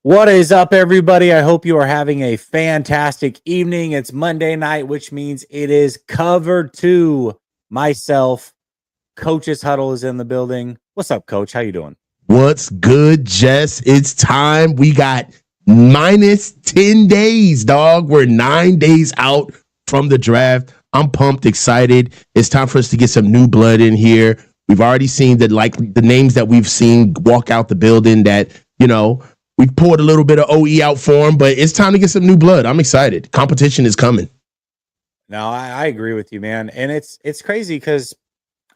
What is up, everybody? I hope you are having a fantastic evening. It's Monday night, which means it is cover two. Myself, Coach's Huddle is in the building. What's up, Coach? How you doing? What's good, Jess? It's time. We got minus 10 days, dog. We're 9 days out from the draft. I'm pumped, excited. It's time for us to get some new blood in here. We've already seen that, like the names that we've seen walk out the building that, we've poured a little bit of OE out for them, but it's time to get some new blood. I'm excited. Competition is coming. No, I agree with you, man. And it's crazy because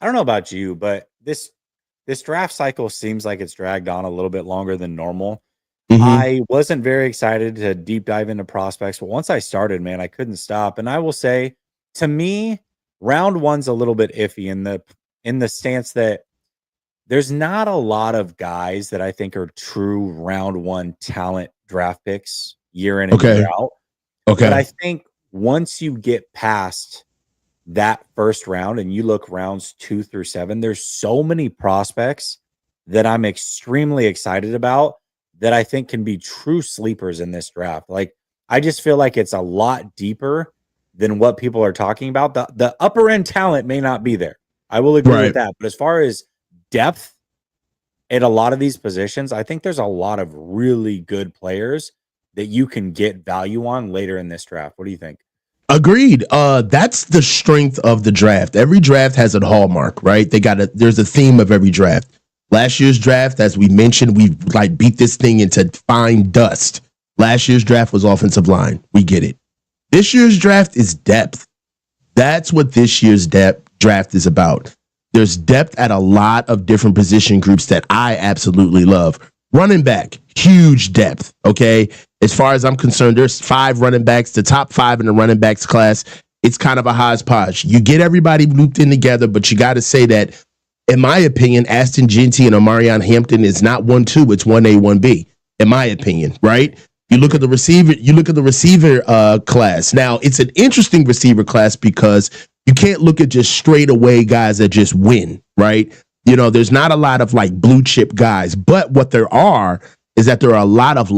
I don't know about you, but this draft cycle seems like it's dragged on a little bit longer than normal. I wasn't very excited to deep dive into prospects, but once I started, man, I couldn't stop. And I will say, to me, round one's a little bit iffy in the stance that there's not a lot of guys that I think are true round one talent draft picks year in and year out. Okay. But I think once you get past that first round and you look rounds 2 through 7, there's so many prospects that I'm extremely excited about that I think can be true sleepers in this draft. Like, I just feel like it's a lot deeper than what people are talking about. The upper end talent may not be there. I will agree with that. But as far as depth at a lot of these positions, I think there's a lot of really good players that you can get value on later in this draft. What do you think? Agreed. That's the strength of the draft. Every draft has a hallmark, right? There's a theme of every draft. Last year's draft, as we mentioned, we beat this thing into fine dust. Last year's draft was offensive line. We get it. This year's draft is depth. That's what this year's draft is about. There's depth at a lot of different position groups that I absolutely love. Running back, huge depth, okay? As far as I'm concerned, there's 5 running backs, the top 5 in the running backs class. It's kind of a hodgepodge. You get everybody looped in together, but you got to say that, in my opinion, Aston Genty and Omarion Hampton is not 1-2, it's 1A, 1B, in my opinion, right? You look at the receiver class. Now, it's an interesting receiver class because you can't look at just straight away guys that just win, right? There's not a lot of blue chip guys, but what there are is that there are a lot of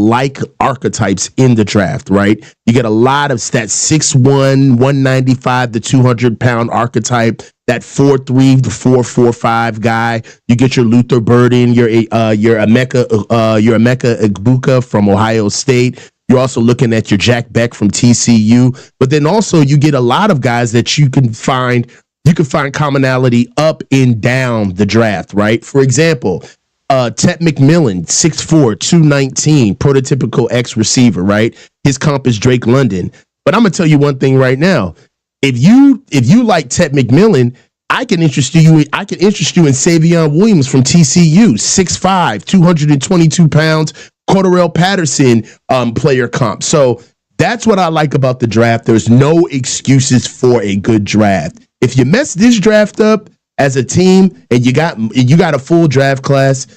archetypes in the draft, right? You get a lot of that 6'1", 195 to 200-pound archetype, that 4'3" to 4'5" guy. You get your Luther Burden, your Emeka Egbuka from Ohio State. You're also looking at your Jack Beck from TCU, but then also you get a lot of guys that you can find commonality up and down the draft, right? For example, Tet McMillan, 6'4", 219, prototypical X receiver, right? His comp is Drake London. But I'm gonna tell you one thing right now. If you like Tet McMillan, I can interest you in Savion Williams from TCU, 6'5", 222 pounds, Cordarrelle Patterson player comp. So that's what I like about the draft. There's no excuses for a good draft. If you mess this draft up as a team and you got a full draft class,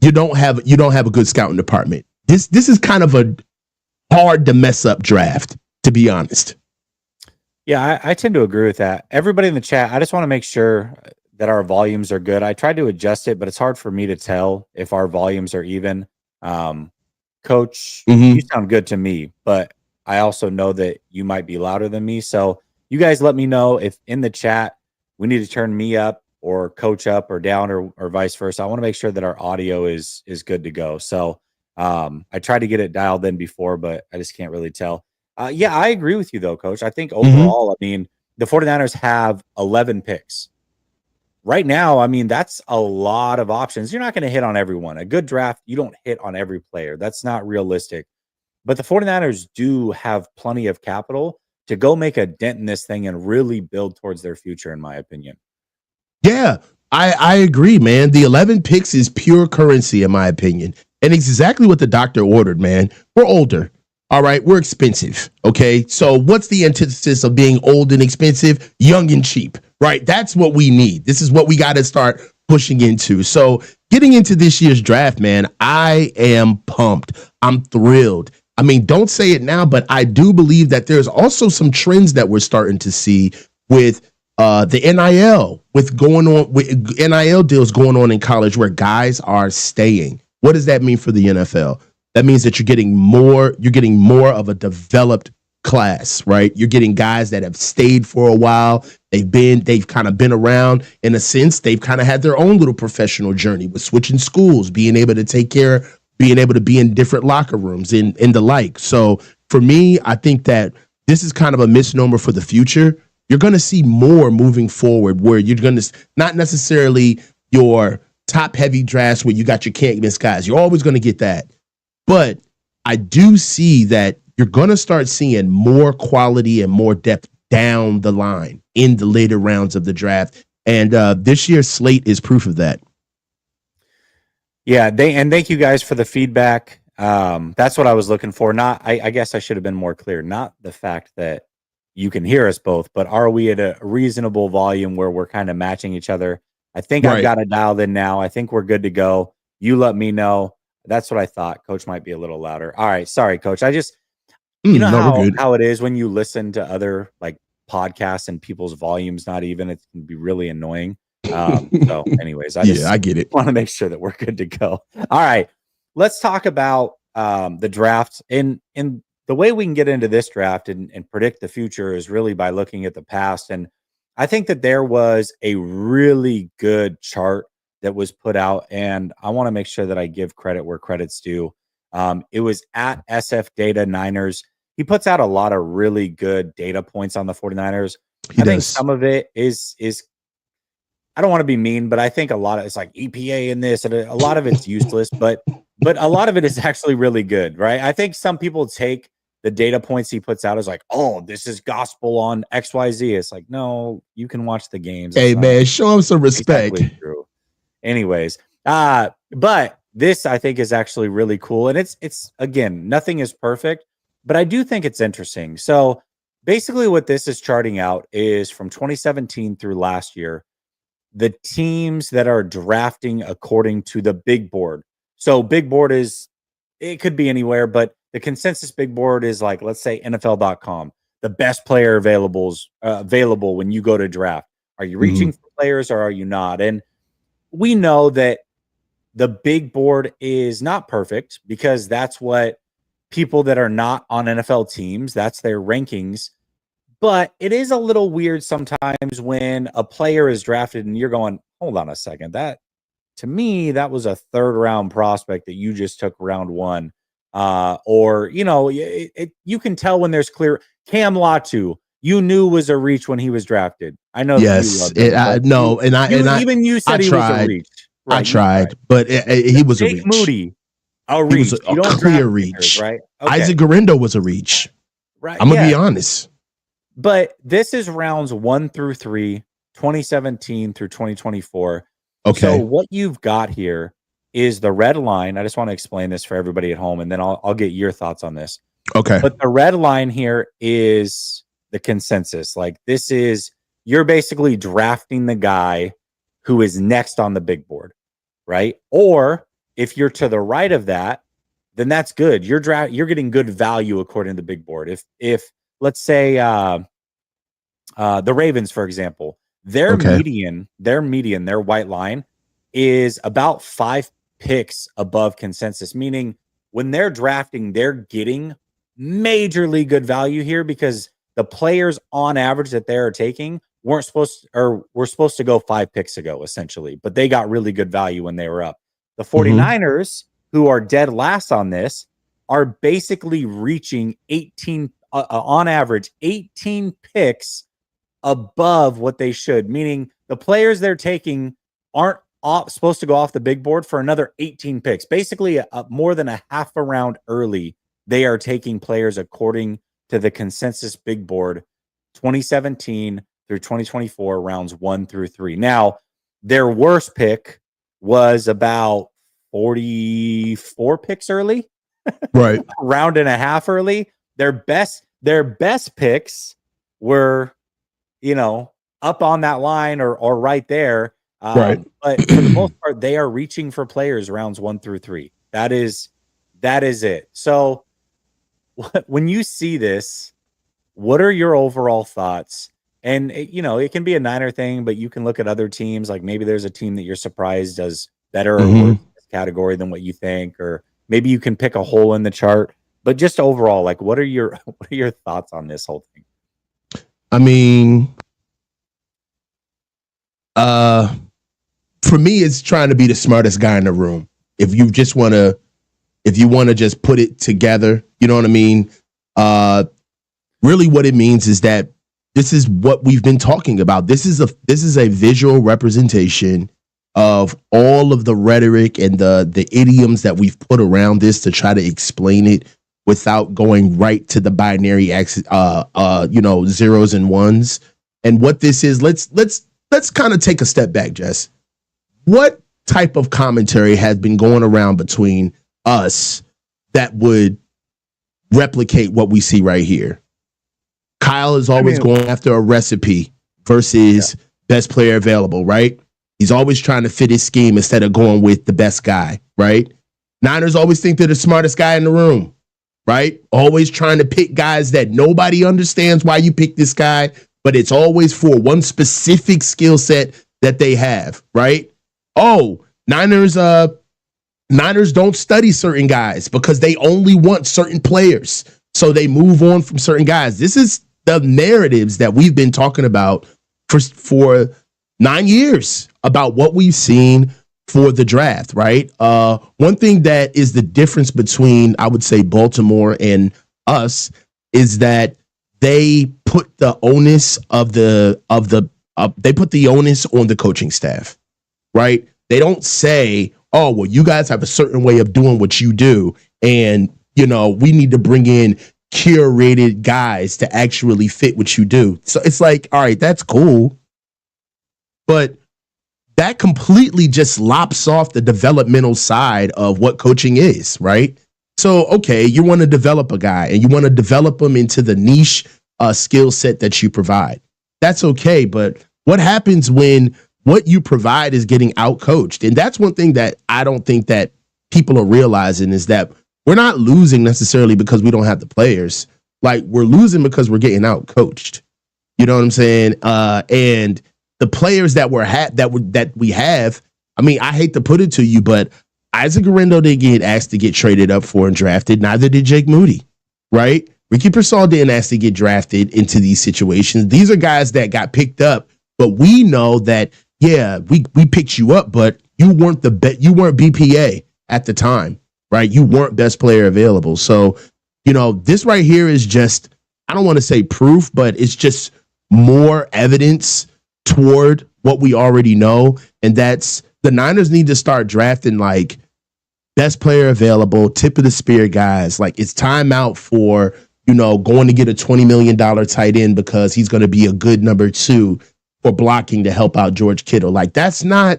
you don't have a good scouting department. This is kind of a hard to mess up draft, to be honest. Yeah, I tend to agree with that. Everybody in the chat, I just want to make sure that our volumes are good. I tried to adjust it, but it's hard for me to tell if our volumes are even. Coach, you sound good to me, but I also know that you might be louder than me. So you guys let me know if in the chat we need to turn me up or Coach up or down or vice versa. I want to make sure that our audio is good to go. So I tried to get it dialed in before, but I just can't really tell. Yeah, I agree with you though, Coach. I think overall, I mean, the 49ers have 11 picks. Right now, I mean, that's a lot of options. You're not going to hit on everyone. A good draft, you don't hit on every player. That's not realistic. But the 49ers do have plenty of capital to go make a dent in this thing and really build towards their future, in my opinion. Yeah, I agree, man. The 11 picks is pure currency, in my opinion. And it's exactly what the doctor ordered, man. We're older. All right, we're expensive. Okay, so what's the antithesis of being old and expensive? Young and cheap, right? That's what we need. This is what we got to start pushing into. So getting into this year's draft, man, I am pumped. I'm thrilled. I mean, don't say it now, but I do believe that there's also some trends that we're starting to see with the NIL, with NIL deals going on in college where guys are staying. What does that mean for the NFL? That means that you're getting more of a developed class, right? You're getting guys that have stayed for a while. They've kind of been around in a sense. They've kind of had their own little professional journey with switching schools, being able to take care, being able to be in different locker rooms and the like. So for me, I think that this is kind of a misnomer for the future. You're going to see more moving forward where you're going to not necessarily your top heavy drafts where you got your can't miss guys. You're always going to get that. But I do see that you're going to start seeing more quality and more depth down the line in the later rounds of the draft. And this year's slate is proof of that. Yeah, thank you guys for the feedback. That's what I was looking for. I guess I should have been more clear. Not the fact that you can hear us both, but are we at a reasonable volume where we're kind of matching each other? I think I've got it dialed in now. I think we're good to go. You let me know. That's what I thought. Coach might be a little louder. All right. Sorry, Coach. I just, you know how it is when you listen to other like podcasts and people's volumes not even, it can be really annoying. So anyways, I get it. Want to make sure that we're good to go. All right. Let's talk about the draft. And the way we can get into this draft and predict the future is really by looking at the past. And I think that there was a really good chart that was put out, and I want to make sure that I give credit where credit's due. It was at SF Data Niners. He puts out a lot of really good data points on the 49ers. I think some of it is I don't want to be mean, but I think a lot of it's like EPA in this, and a lot of it's useless, but a lot of it is actually really good, right? I think some people take the data points he puts out as like, oh, this is gospel on XYZ. It's like, no, you can watch the games. Hey man, show him some respect. Exactly. Anyways, but this I think is actually really cool. And it's again, nothing is perfect, but I do think it's interesting. So basically what this is charting out is from 2017 through last year, the teams that are drafting according to the big board. So big board it could be anywhere, but the consensus big board is like, let's say NFL.com, the best player available when you go to draft. Are you reaching for players or are you not? And we know that the big board is not perfect because that's what people that are not on NFL teams, that's their rankings. But it is a little weird sometimes when a player is drafted and you're going, hold on a second. To me, that was a third round prospect that you just took round one. Or, you can tell when there's clear Cam Latu, you knew was a reach when he was drafted. I know. Yes, you loved him, even you said he was a reach. Right, I tried, but he was a reach. Moody, a reach. He was a clear reach, right? Okay. Isaac Garendo was a reach. Right. I'm gonna be honest. But this is rounds 1 through 3, 2017 through 2024. Okay. So what you've got here is the red line. I just want to explain this for everybody at home, and then I'll get your thoughts on this. Okay. But the red line here is the consensus. Like this is you're basically drafting the guy who is next on the big board, right? Or if you're to the right of that, then that's good. You're getting good value according to the big board. If let's say the Ravens, for example, their median, their white line is about 5 picks above consensus, meaning when they're drafting, they're getting majorly good value here because the players on average that they're taking were supposed to go 5 picks ago, essentially, but they got really good value when they were up. The 49ers, who are dead last on this, are basically reaching 18 on average 18 picks above what they should, meaning the players they're taking aren't supposed to go off the big board for another 18 picks. Basically, more than a half a round early, they are taking players according to the consensus big board 2017 through 2024, rounds 1 through 3. Now, their worst pick was about 44 picks early, right? Round and a half early. Their best picks were, up on that line or right there. Right. But for the most part, they are reaching for players rounds 1 through 3. That is it. So when you see this, what are your overall thoughts? And it can be a Niner thing, but you can look at other teams. Like maybe there's a team that you're surprised does better or worse in this category than what you think, or maybe you can pick a hole in the chart. But just overall, like, what are your thoughts on this whole thing? I mean, for me, it's trying to be the smartest guy in the room. If you want to just put it together, you know what I mean? Really what it means is that this is what we've been talking about. This is a visual representation of all of the rhetoric and the idioms that we've put around this to try to explain it without going right to the binary zeros and ones. And what this is, let's kind of take a step back, Jess. What type of commentary has been going around between us that would replicate what we see right here? Kyle is always going after a recipe versus best player available, right? He's always trying to fit his scheme instead of going with the best guy, right? Niners always think they're the smartest guy in the room, right? Always trying to pick guys that nobody understands why you pick this guy, but it's always for one specific skill set that they have, right? Oh, Niners don't study certain guys because they only want certain players. So they move on from certain guys. This is the narratives that we've been talking about for 9 years about what we've seen for the draft, right? One thing that is the difference between, I would say, Baltimore and us is that they put the onus they put the onus on the coaching staff, right? They don't say, oh, well, you guys have a certain way of doing what you do, and we need to bring in curated guys to actually fit what you do. So it's like, all right, that's cool, but that completely just lops off the developmental side of what coaching is, right? So, okay, you want to develop a guy and you want to develop him into the niche skill set that you provide. That's okay, but what happens when what you provide is getting outcoached? And that's one thing that I don't think that people are realizing is that we're not losing necessarily because we don't have the players. Like, we're losing because we're getting outcoached. You know what I'm saying? And the players that we have, I mean, I hate to put it to you, but Isaac Guerrero didn't get asked to get traded up for and drafted. Neither did Jake Moody, right? Ricky Pearsall didn't ask to get drafted into these situations. These are guys that got picked up, but we know that, yeah, we picked you up, but you weren't you weren't BPA at the time, right? You weren't best player available. So, this right here is just, I don't want to say proof, but it's just more evidence toward what we already know. And that's the Niners need to start drafting like best player available, tip of the spear guys. Like, it's time out for, going to get a $20 million tight end because he's going to be a good number 2 for blocking to help out George Kittle. Like, that's not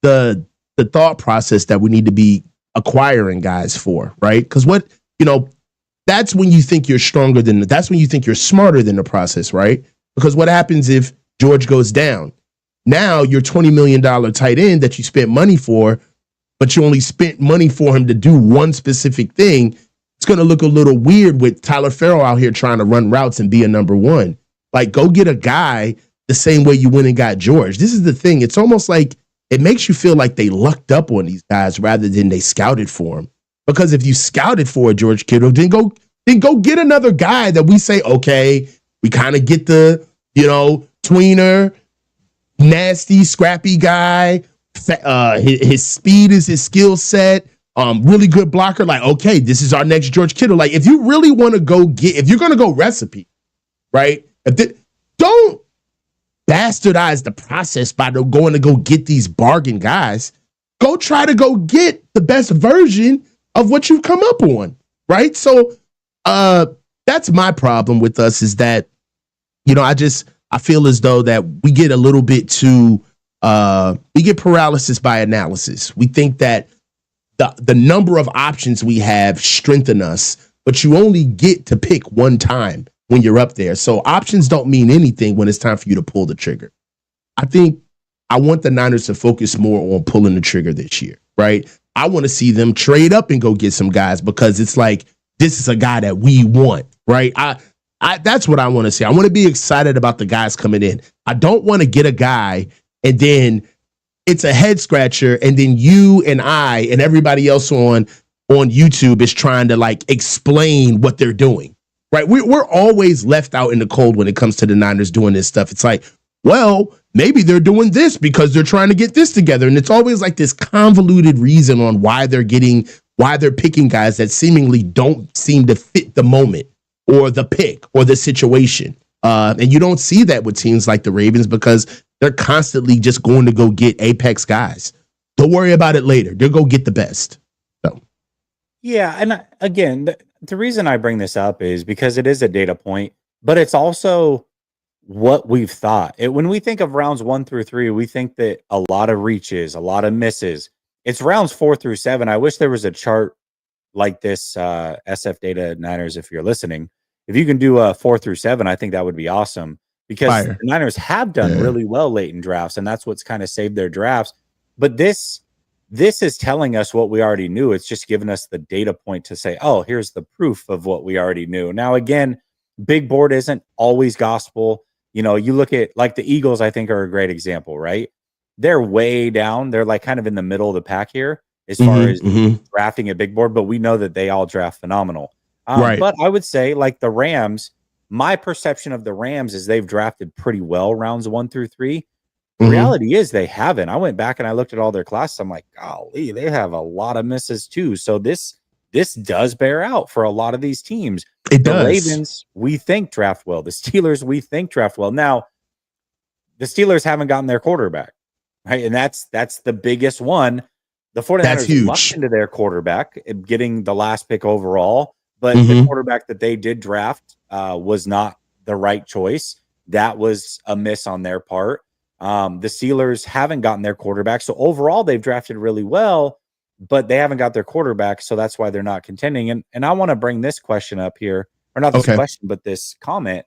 the thought process that we need to be acquiring guys for, right? Because that's when you think you're that's when you think you're smarter than the process, right? Because what happens if George goes down? Now your $20 million tight end that you spent money for, but you only spent money for him to do one specific thing, it's going to look a little weird with Tyler Farrell out here trying to run routes and be a number 1. Like, go get a guy the same way you went and got George. This is the thing. It's almost like it makes you feel like they lucked up on these guys rather than they scouted for them. Because if you scouted for a George Kittle, then go get another guy that we say, okay, we kind of get the, tweener, nasty, scrappy guy. His speed is his skill set. Really good blocker. Like, okay, this is our next George Kittle. Like, if you really want to if you're going to go recipe, right? Don't bastardize the process by going to go get these bargain guys. Go try to go get the best version of what you've come up on, right? So that's my problem with us is that, I feel as though that we get a little bit too, we get paralysis by analysis. We think that the number of options we have strengthen us, but you only get to pick one time when you're up there. So options don't mean anything when it's time for you to pull the trigger. I think I want the Niners to focus more on pulling the trigger this year, right? I want to see them trade up and go get some guys because it's like, this is a guy that we want, right? That's what I want to see. I want to be excited about the guys coming in. I don't want to get a guy and then it's a head scratcher and then you and I and everybody else on on YouTube is trying to like explain what they're doing. Right? We're always left out in the cold when it comes to the Niners doing this stuff. It's like, well, maybe they're doing this because they're trying to get this together. And it's always like this convoluted reason on why they're picking guys that seemingly don't seem to fit the moment or the pick or the situation. And you don't see that with teams like the Ravens because they're constantly just going to go get apex guys. Don't worry about it later. They'll go get the best. So, yeah. And again, the reason I bring this up is because it is a data point, but it's also what we've thought. When we think of rounds 1 through 3, we think that a lot of reaches, a lot of misses. It's rounds 4 through 7. I wish there was a chart like this, SF Data Niners, if you're listening. If you can do a 4 through 7, I think that would be awesome because the Niners have done really well late in drafts, and that's what's kind of saved their drafts. But this is telling us what we already knew. It's just giving us the data point to say, oh, here's the proof of what we already knew. Now, again, big board isn't always gospel. You know, you look at like the Eagles, I think are a great example, right? They're way down. They're like kind of in the middle of the pack here as far as drafting a big board, but we know that they all draft phenomenal. Right. But I would say like the Rams, my perception of the Rams is they've drafted pretty well rounds 1 through 3. The reality is they haven't. I went back and I looked at all their classes. I'm like, golly, they have a lot of misses too. So this does bear out for a lot of these teams. It the does. Ravens, we think draft well. The Steelers, we think draft well. Now, the Steelers haven't gotten their quarterback, right? And that's the biggest one. The 49ers lucked into their quarterback, getting the last pick overall. But the quarterback that they did draft was not the right choice. That was a miss on their part. The Steelers haven't gotten their quarterback. So overall, they've drafted really well, but they haven't got their quarterback. So that's why they're not contending. And I want to bring this question up here, or not this question, but this comment.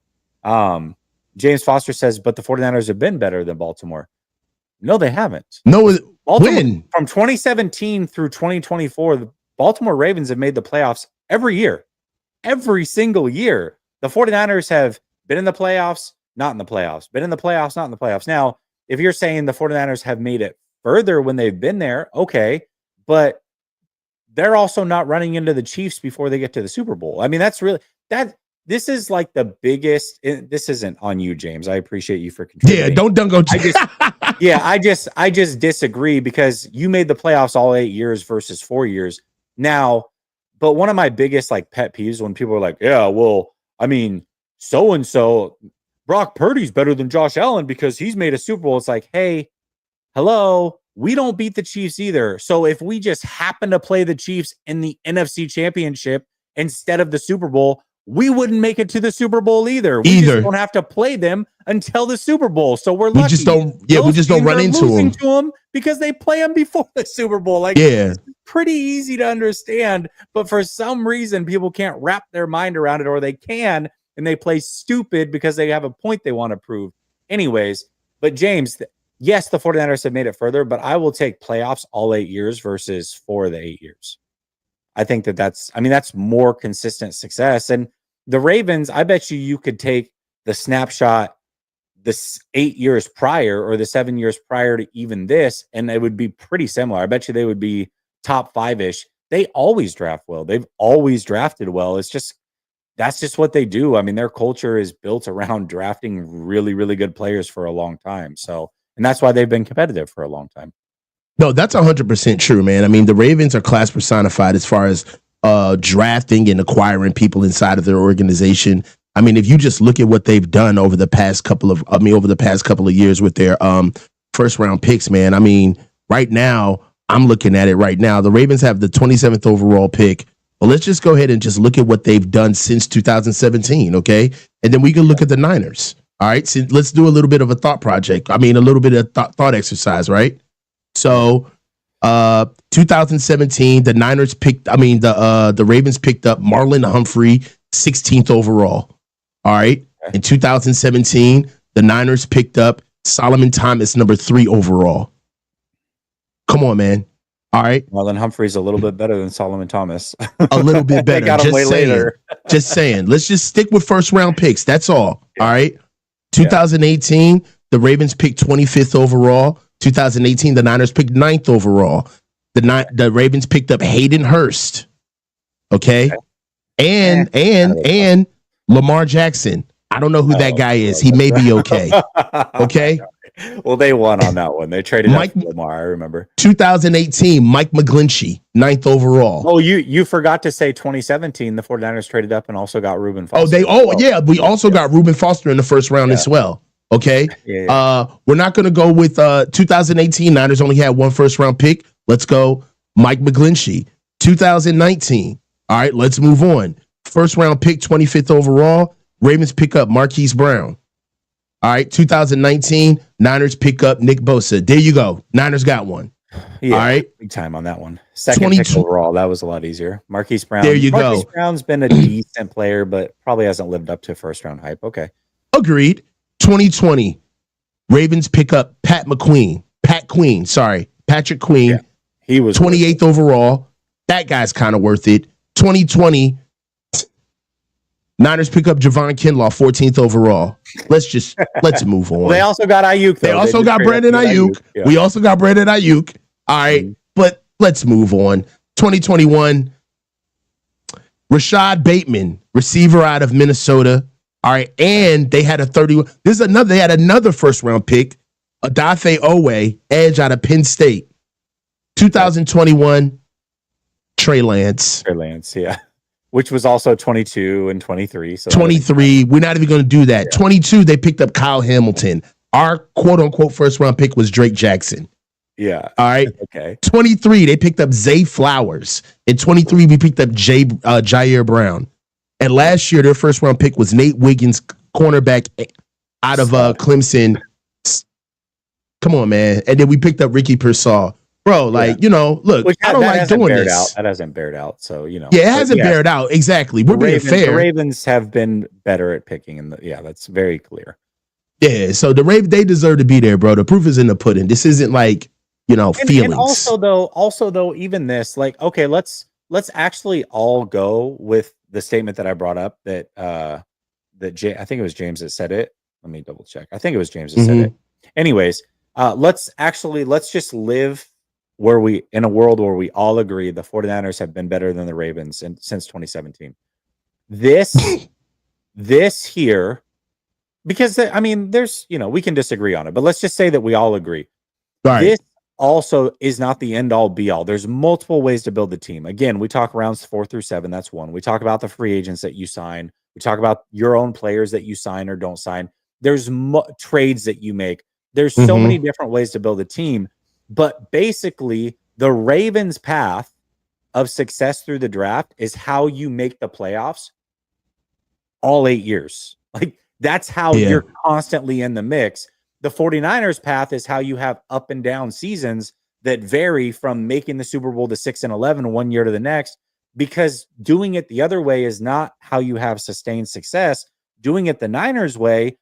James Foster says, but the 49ers have been better than Baltimore. No, they haven't. No, Baltimore, from 2017 through 2024, the Baltimore Ravens have made the playoffs every year, every single year. The 49ers have been in the playoffs, not in the playoffs, been in the playoffs, not in the playoffs. Now, if you're saying the 49ers have made it further when they've been there, okay, but they're also not running into the Chiefs before they get to the Super Bowl. I mean, that's really this is like the biggest. This isn't on you, James. I appreciate you for contributing. Yeah, don't go. I just disagree because you made the playoffs all 8 years versus 4 years now. But one of my biggest like pet peeves when people are like, yeah, well, I mean, so and so Brock Purdy's better than Josh Allen because he's made a Super Bowl. It's like, hey, hello. We don't beat the Chiefs either. So if we just happen to play the Chiefs in the NFC Championship instead of the Super Bowl, we wouldn't make it to the Super Bowl either. We just don't have to play them until the Super Bowl. So we're lucky. We just don't run into them because they play them before the Super Bowl. Like, it's pretty easy to understand, but for some reason people can't wrap their mind around it, or they can, and they play stupid because they have a point they want to prove. Anyways, but James, yes, the 49ers have made it further, but I will take playoffs all 8 years versus 4 of the 8 years. I think that's more consistent success. And the Ravens, I bet you could take the snapshot the 8 years prior or the 7 years prior to even this, and it would be pretty similar. I bet you they would be top 5-ish. They always draft well. They've always drafted well. That's just what they do. I mean, their culture is built around drafting really, really good players for a long time. So, and that's why they've been competitive for a long time. No, that's 100% true, man. I mean, the Ravens are class personified as far as drafting and acquiring people inside of their organization. I mean, if you just look at what they've done over the past couple of years with their first round picks, man. I mean, right now, I'm looking at it right now. The Ravens have the 27th overall pick. Well, let's just go ahead and just look at what they've done since 2017, okay? And then we can look at the Niners. All right, so let's do a little bit of a thought project. I mean, a little bit of thought exercise, right? So, 2017, the Ravens picked up Marlon Humphrey, 16th overall. All right. In 2017, the Niners picked up Solomon Thomas, number 3 overall. Come on, man. All right. Marlon Humphrey's a little bit better than Solomon Thomas. A little bit better. Got him way later. Just saying. Let's just stick with first round picks. That's all. Yeah. All right. 2018, the Ravens picked 25th overall. 2018, the Niners picked 9th overall. The Ravens picked up Hayden Hurst. Okay. And Lamar Jackson. I don't know who that guy is. He may be okay. Okay. Well, they won on that one. They traded up for Lamar, I remember. 2018, Mike McGlinchey, 9th overall. Oh, you forgot to say 2017, the 49ers traded up and also got Reuben Foster. We also got Reuben Foster in the first round as well. Okay. We're not going to go with 2018. Niners only had one first round pick. Let's go Mike McGlinchey. 2019. All right, let's move on. First round pick, 25th overall. Ravens pick up Marquise Brown. All right, 2019, Niners pick up Nick Bosa. There you go. Niners got one. Yeah, all right. Big time on that one. Second pick overall. That was a lot easier. Marquise Brown. There you go. Marquise Brown's been a decent player, but probably hasn't lived up to first round hype. Okay. Agreed. 2020, Ravens pick up Patrick Queen. Yeah, he was 28th overall. That guy's kind of worth it. 2020, Niners pick up Javon Kinlaw, 14th overall. Let's move on. Well, they also got Ayuk, though. They also got Brandon Ayuk. Yeah. We also got Brandon Ayuk. All right, but let's move on. 2021, Rashad Bateman, receiver out of Minnesota. All right, and they had they had another first round pick, Odafe Owe, edge out of Penn State. 2021, Trey Lance, yeah. Which was also 22 and 23. So 23. We're not even going to do that. Yeah. 22, they picked up Kyle Hamilton. Our quote-unquote first-round pick was Drake Jackson. Yeah. All right. Okay. 23, they picked up Zay Flowers. In 23, we picked up Jair Brown. And last year, their first-round pick was Nate Wiggins, cornerback out of Clemson. Come on, man. And then we picked up Ricky Pearsall. Bro, look, I don't like doing this. That hasn't bared out, so, Yeah, it hasn't bared out. Exactly. We're being fair. The Ravens have been better at picking, that's very clear. Yeah, so they deserve to be there, bro. The proof is in the pudding. This isn't like, feelings. And also though, even this, okay, let's actually all go with the statement that I brought up that I think it was James that said it. Let me double check. I think it was James that said it. Anyways, let's just live in a world where we all agree the 49ers have been better than the Ravens since 2017. This here, because there's, we can disagree on it, but let's just say that we all agree. Right. This also is not the end all be all. There's multiple ways to build the team. Again, we talk rounds 4 through 7. That's one. We talk about the free agents that you sign. We talk about your own players that you sign or don't sign. There's trades that you make. There's so many different ways to build a team. But basically, the Ravens' path of success through the draft is how you make the playoffs all 8 years. That's how you're constantly in the mix. The 49ers' path is how you have up and down seasons that vary from making the Super Bowl to 6-11 one year to the next, because doing it the other way is not how you have sustained success. Doing it the Niners' way,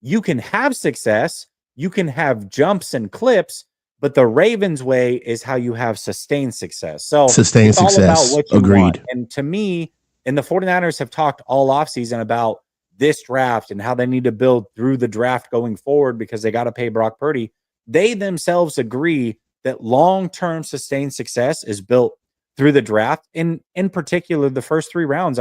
you can have success, you can have jumps and clips, but the Ravens way is how you have sustained success. So sustained it's success. all about what you Agreed. want. And to me, and the 49ers have talked all offseason about this draft and how they need to build through the draft going forward because they got to pay Brock Purdy. They themselves agree that long-term sustained success is built through the draft. In particular, the first 3 rounds.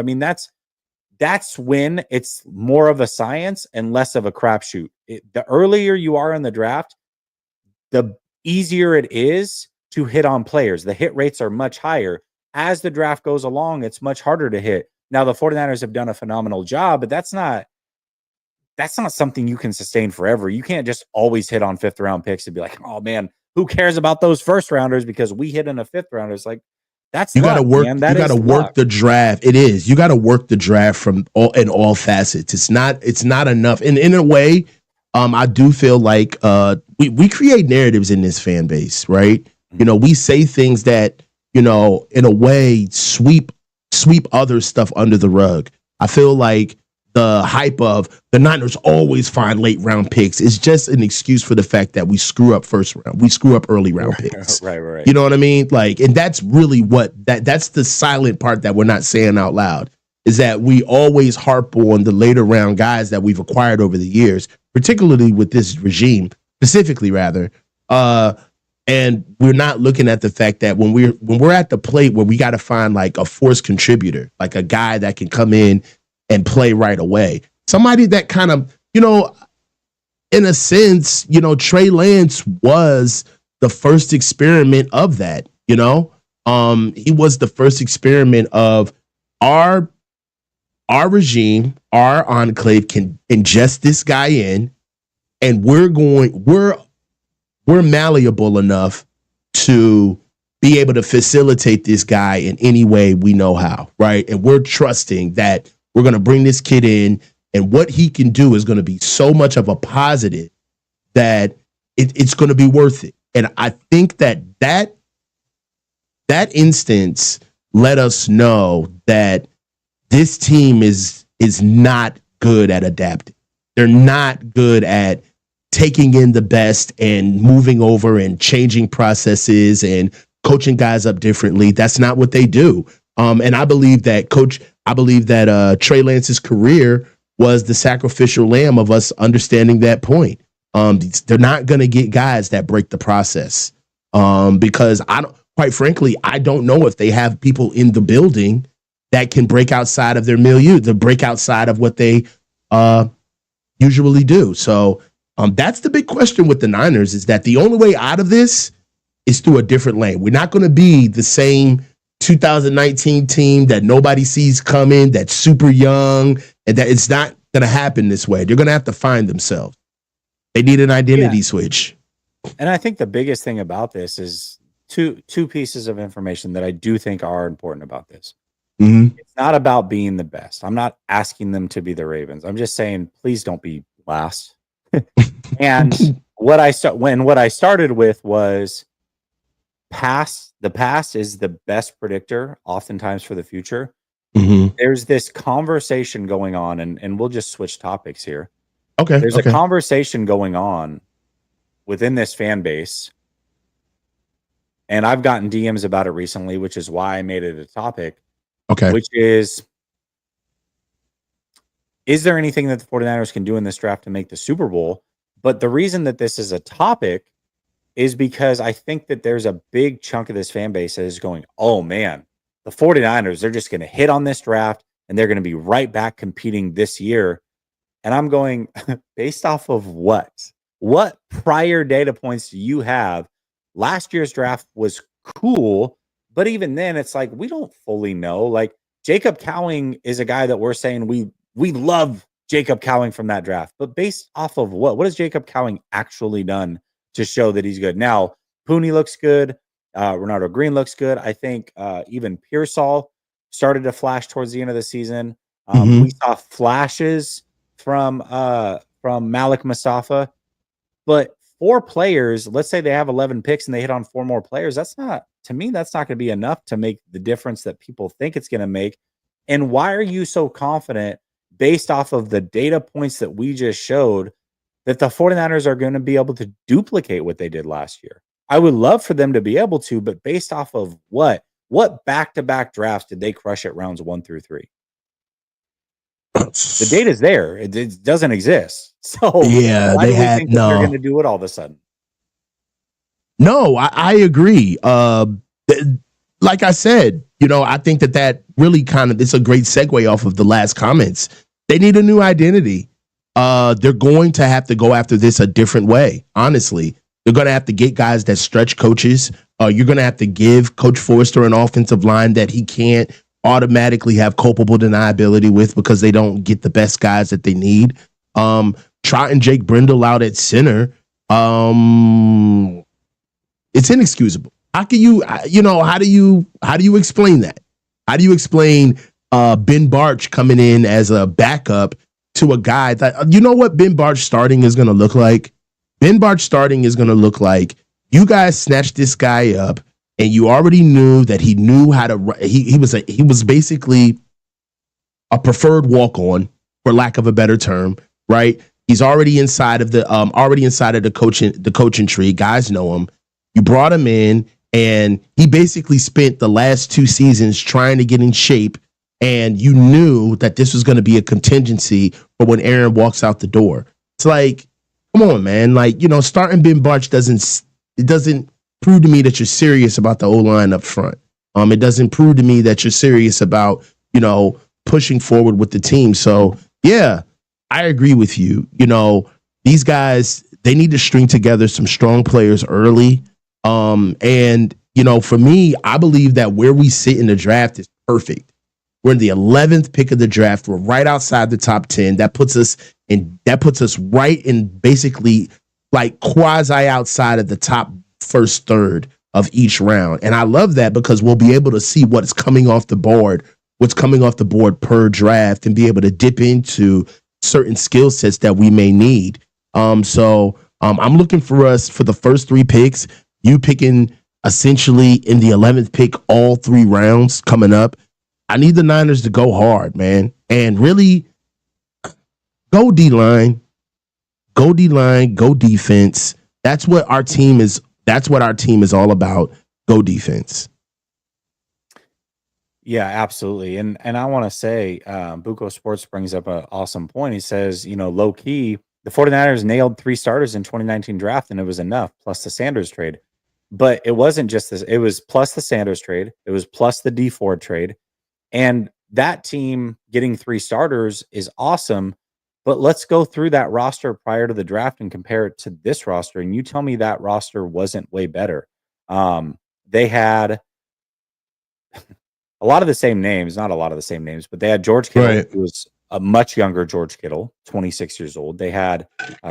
That's when it's more of a science and less of a crapshoot. The earlier you are in the draft, the easier it is to hit on players. The hit rates are much higher. As the draft goes along, it's much harder to hit. Now, the 49ers have done a phenomenal job, but that's not something you can sustain forever. You can't just always hit on 5th round picks and be like, oh man, who cares about those first rounders because we hit in a 5th rounder. It's like, that's you got to work. You got to work the draft. It is. You got to work the draft in all facets. It's not enough. And in a way, I do feel like we create narratives in this fan base, right? We say things that, in a way sweep other stuff under the rug. I feel like the hype of the Niners always find late round picks is just an excuse for the fact that we screw up first round. We screw up early round picks. Right. You know what I mean? And that's really that's the silent part that we're not saying out loud, is that we always harp on the later round guys that we've acquired over the years, particularly with this regime, specifically rather. And we're not looking at the fact that when we're at the plate where we got to find like a force contributor, like a guy that can come in and play right away. Somebody that kind of, in a sense, Trey Lance was the first experiment of that, He was the first experiment of our regime, our enclave can ingest this guy in, and we're malleable enough to be able to facilitate this guy in any way we know how, right? And we're trusting that we're going to bring this kid in, and what he can do is going to be so much of a positive that it's going to be worth it. And I think that instance let us know that this team is not good at adapting. They're not good at taking in the best and moving over and changing processes and coaching guys up differently. That's not what they do. And I believe that Trey Lance's career was the sacrificial lamb of us understanding that point. They're not going to get guys that break the process because quite frankly, I don't know if they have people in the building that can break outside of their milieu, to break outside of what they usually do. So that's the big question with the Niners, is that the only way out of this is through a different lane. We're not going to be the same 2019 team that nobody sees coming, that's super young, and that it's not going to happen this way. They're going to have to find themselves. They need an identity switch. And I think the biggest thing about this is two pieces of information that I do think are important about this. Mm-hmm. It's not about being the best. I'm not asking them to be the Ravens. I'm just saying, please don't be last. And what I started with was the past is the best predictor oftentimes for the future. Mm-hmm. There's this conversation going on, and we'll just switch topics here. Okay. There's a conversation going on within this fan base, and I've gotten DMs about it recently, which is why I made it a topic. Okay. Which is there anything that the 49ers can do in this draft to make the Super Bowl? But the reason that this is a topic is because I think that there's a big chunk of this fan base that is going, oh man, the 49ers, they're just going to hit on this draft and they're going to be right back competing this year. And I'm going, based off of what? What prior data points do you have? Last year's draft was cool, but even then, it's like, we don't fully know. Like, Jacob Cowing is a guy that we're saying we love Jacob Cowing from that draft. But based off of what? What has Jacob Cowing actually done to show that he's good? Now, Pooney looks good. Renardo Green looks good. I think even Pearsall started to flash towards the end of the season. We saw flashes from Malik Mustafa. But 4 players, let's say they have 11 picks and they hit on 4 more players. That's not going to be enough to make the difference that people think it's going to make. And why are you so confident based off of the data points that we just showed that the 49ers are going to be able to duplicate what they did last year? I would love for them to be able to, but based off of what back-to-back drafts did they crush at rounds 1 through 3? The data's there. It doesn't exist. So yeah, why do we think that they're going to do it all of a sudden? No, I agree. Like I said, I think that really it's a great segue off of the last comments. They need a new identity. They're going to have to go after this a different way. Honestly, they're going to have to get guys that stretch coaches. You're going to have to give Coach Forrester an offensive line that he can't automatically have culpable deniability with because they don't get the best guys that they need. Trotting Jake Brindle out at center. It's inexcusable. How can you, how do you explain that? How do you explain Ben Barch coming in as a backup to a guy that, you know what Ben Barch starting is going to look like? Ben Barch starting is going to look like you guys snatched this guy up and you already knew that he knew how to, he was basically a preferred walk-on, for lack of a better term, right? He's already inside of the coaching tree. Guys know him. You brought him in, and he basically spent the last 2 seasons trying to get in shape, and you knew that this was going to be a contingency for when Aaron walks out the door. It's like, come on, man. Like, starting Ben Barch doesn't prove to me that you're serious about the O-line up front. It doesn't prove to me that you're serious about, pushing forward with the team. So, yeah, I agree with you. These guys, they need to string together some strong players early. For me, I believe that where we sit in the draft is perfect. We're in the 11th pick of the draft. We're right outside the top 10. That puts us right in basically like quasi outside of the top first third of each round. And I love that because we'll be able to see what's coming off the board per draft and be able to dip into certain skill sets that we may need. I'm looking for us for the first 3 picks, you picking essentially in the 11th pick, all 3 rounds coming up. I need the Niners to go hard, man, and really go D-line, go defense. That's what our team is. That's what our team is all about. Go defense. Yeah, absolutely. And I want to say, Buco Sports brings up an awesome point. He says, low key, the 49ers nailed 3 starters in 2019 draft, and it was enough, plus the Sanders trade. But it wasn't just this. It was plus the Sanders trade. It was plus the D Ford trade. And that team getting 3 starters is awesome. But let's go through that roster prior to the draft and compare it to this roster. And you tell me that roster wasn't way better. They had a lot of the same names, not a lot of the same names, but they had George Kittle, right, who was a much younger George Kittle, 26 years old. They had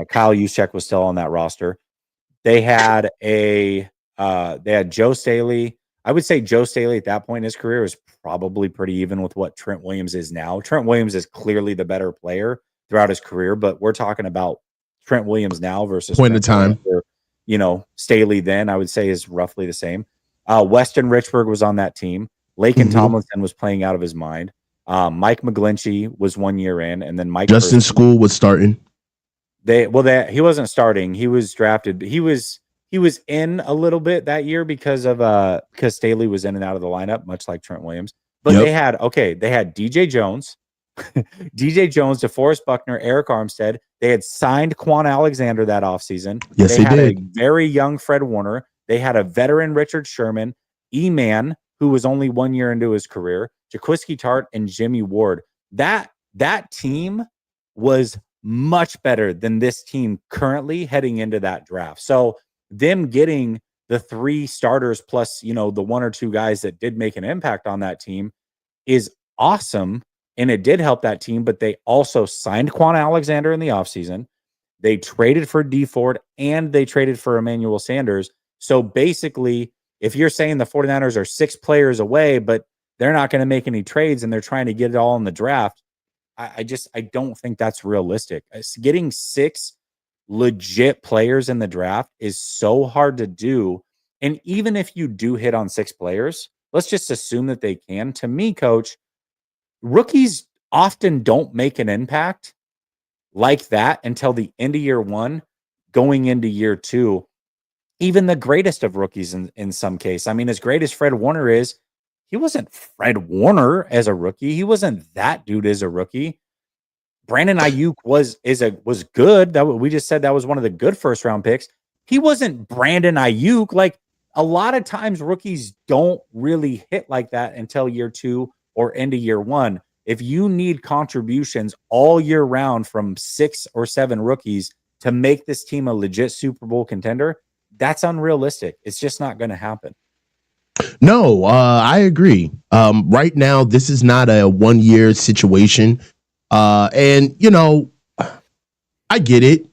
Kyle Juszczyk was still on that roster. They had Joe Staley. I would say Joe Staley at that point in his career was probably pretty even with what Trent Williams is now. Trent Williams is clearly the better player throughout his career, but we're talking about Trent Williams now versus point of time. Staley then, I would say, is roughly the same. Weston Richburg was on that team. Laken Tomlinson was playing out of his mind. Mike McGlinchey was 1 year in, and then Justin School was starting. He wasn't starting. He was drafted. He was in a little bit that year because Staley was in and out of the lineup, much like Trent Williams. But they had DJ Jones, DeForest Buckner, Eric Armstead. They had signed Quan Alexander that offseason. Yes, they had did. A very young Fred Warner. They had a veteran Richard Sherman, E-Man, who was only 1 year into his career, Jaquiski Tart, and Jimmy Ward. That team was much better than this team currently heading into that draft. So them getting the 3 starters plus, the 1 or 2 guys that did make an impact on that team is awesome. And it did help that team, but they also signed Quan Alexander in the offseason. They traded for D Ford and they traded for Emmanuel Sanders. So basically, if you're saying the 49ers are 6 players away, but they're not going to make any trades and they're trying to get it all in the draft, I don't think that's realistic. Getting 6 legit players in the draft is so hard to do. And even if you do hit on 6 players, let's just assume that they can. To me, coach, rookies often don't make an impact like that until the end of year 1, going into year 2. Even the greatest of rookies in some case. I mean, as great as Fred Warner is, he wasn't Fred Warner as a rookie. He wasn't that dude as a rookie. Brandon Ayuk was good. That we just said that was one of the good first round picks. He wasn't Brandon Ayuk. Like, a lot of times rookies don't really hit like that until year 2 or into year 1. If you need contributions all year round from 6 or 7 rookies to make this team a legit Super Bowl contender, that's unrealistic. It's just not going to happen. No, I agree. Right now, this is not a 1-year situation. And, I get it.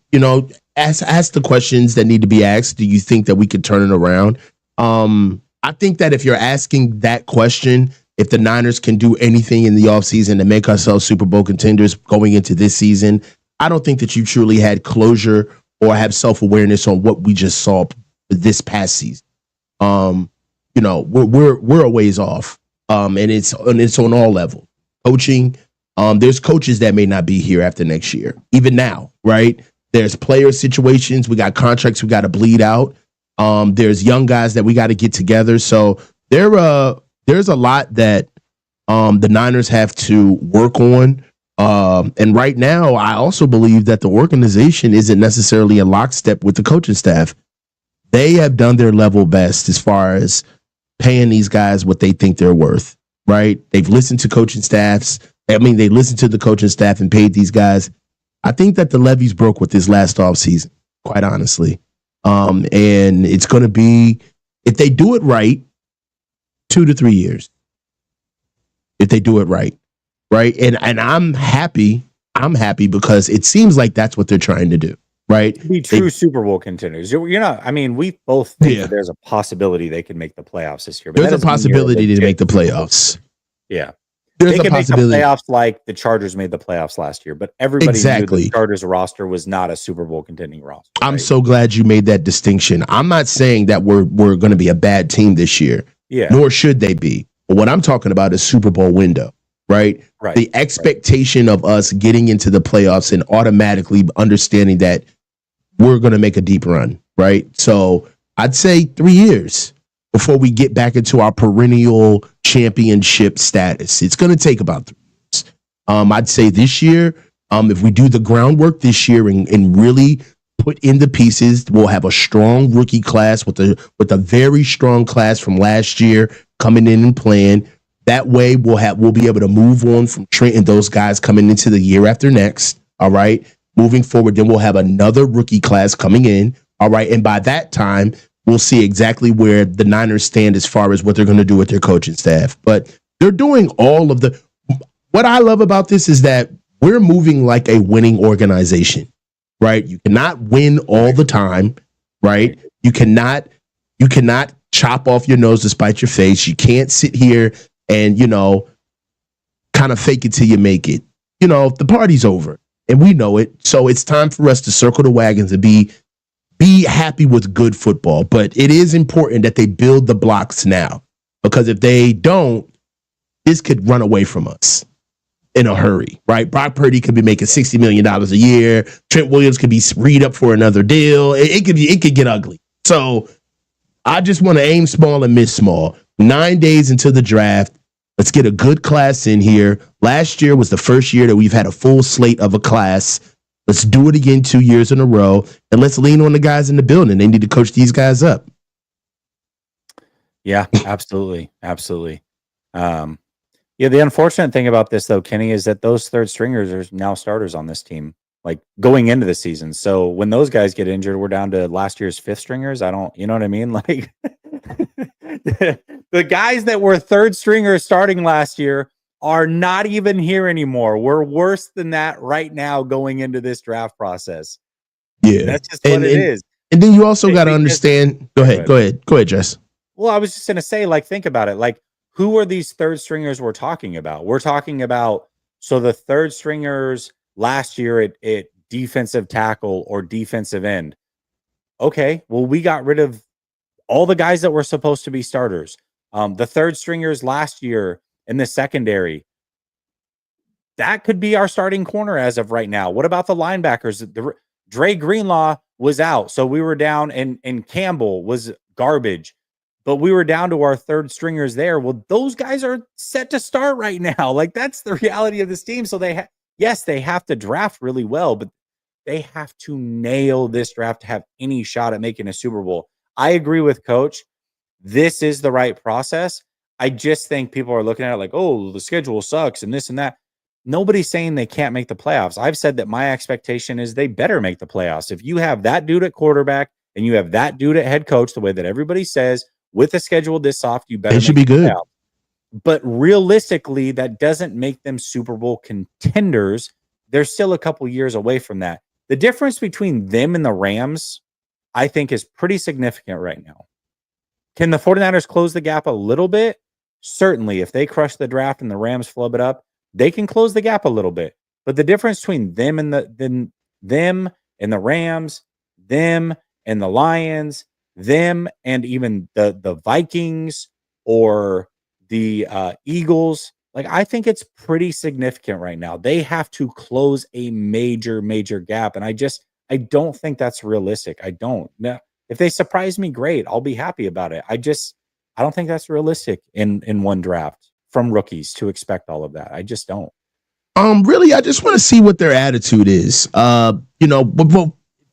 Ask the questions that need to be asked. Do you think that we could turn it around? I think that if you're asking that question, if the Niners can do anything in the offseason to make ourselves Super Bowl contenders going into this season, I don't think that you truly had closure or have self-awareness on what we just saw this past season. We're a ways off. And it's on all levels. Coaching, there's coaches that may not be here after next year, even now, right? There's player situations. We got contracts we got to bleed out. There's young guys that we got to get together. So there's a lot that the Niners have to work on. And right now, I also believe that the organization isn't necessarily in lockstep with the coaching staff. they have done their level best as far as paying these guys what they think they're worth, right? They've listened to coaching staffs. I mean, they listened to the coaching staff and paid these guys. I think that the levees broke with this last offseason, quite honestly. And it's going to be, if they do it right, 2 to 3 years. If they do it right, right? And I'm happy. I'm happy because it seems like that's what they're trying to do, right? To be true Super Bowl contenders. You're not. I mean, we both think that there's a possibility they can make the playoffs this year. But there's a possibility to make the playoffs. Yeah. There's they a possibility. Make the playoffs like the Chargers made the playoffs last year, but everybody knew the Chargers roster was not a Super Bowl contending roster. Right? I'm so glad you made that distinction. I'm not saying that we're going to be a bad team this year, nor should they be. But what I'm talking about is Super Bowl window, right? The expectation of us getting into the playoffs and automatically understanding that we're going to make a deep run, right? So I'd say 3 years before we get back into our perennial championship status. It's going to take about 3 years. I'd say this year, if we do the groundwork this year and really put in the pieces, we'll have a strong rookie class with a very strong class from last year coming in and playing. That way we'll be able to move on from Trent and those guys coming into the year after next. All right. Moving forward, then we'll have another rookie class coming in. All right. And by that time, we'll see exactly where the Niners stand as far as what they're going to do with their coaching staff. But they're doing all of what I love about this is that we're moving like a winning organization, right? You cannot win all the time, right? You cannot chop off your nose to spite your face. You can't sit here and, kind of fake it till you make it. The party's over and we know it. So it's time for us to circle the wagons and be happy with good football. But it is important that they build the blocks now, because if they don't, this could run away from us in a hurry, right? Brock Purdy could be making $60 million a year. Trent Williams could be read up for another deal. It could get ugly. So I just want to aim small and miss small. 9 days into the draft, let's get a good class in here. Last year was the first year that we've had a full slate of a class. Let's do it again 2 years in a row, and let's lean on the guys in the building. They need to coach these guys up. Yeah, absolutely. Absolutely. The unfortunate thing about this, though, Kenny, is that those third stringers are now starters on this team, like going into the season. So when those guys get injured, we're down to last year's fifth stringers. You know what I mean? Like the guys that were third stringers starting last year are not even here anymore. We're worse than that right now going into this draft process. Yeah. That's just what it is. And then you also got to understand. Go ahead, Jess. Well, I was just going to say, think about it. Who are these third stringers we're talking about? We're talking about, so the third stringers last year at defensive tackle or defensive end. Okay, well, we got rid of all the guys that were supposed to be starters. The third stringers last year in the secondary, that could be our starting corner as of right now. What about the linebackers? Dre Greenlaw was out, so we were down, and Campbell was garbage. But we were down to our third stringers there. Well, those guys are set to start right now. That's the reality of this team. So they have to draft really well, but they have to nail this draft to have any shot at making a Super Bowl. I agree with Coach. This is the right process. I just think people are looking at it like, oh, the schedule sucks and this and that. Nobody's saying they can't make the playoffs. I've said that my expectation is they better make the playoffs. If you have that dude at quarterback and you have that dude at head coach, the way that everybody says, with a schedule this soft, you better. It should be good. But realistically, that doesn't make them Super Bowl contenders. They're still a couple years away from that. The difference between them and the Rams, I think, is pretty significant right now. Can the 49ers close the gap a little bit? Certainly. If they crush the draft and the Rams flub it up, they can close the gap a little bit. But the difference between them and the Rams, them and the Lions, them and even the Vikings or the Eagles, I think it's pretty significant right now. They have to close a major, major gap. And I don't think that's realistic. I don't. Now, if they surprise me, great. I'll be happy about it. I don't think that's realistic in one draft from rookies to expect all of that. I just don't. Really, I just want to see what their attitude is.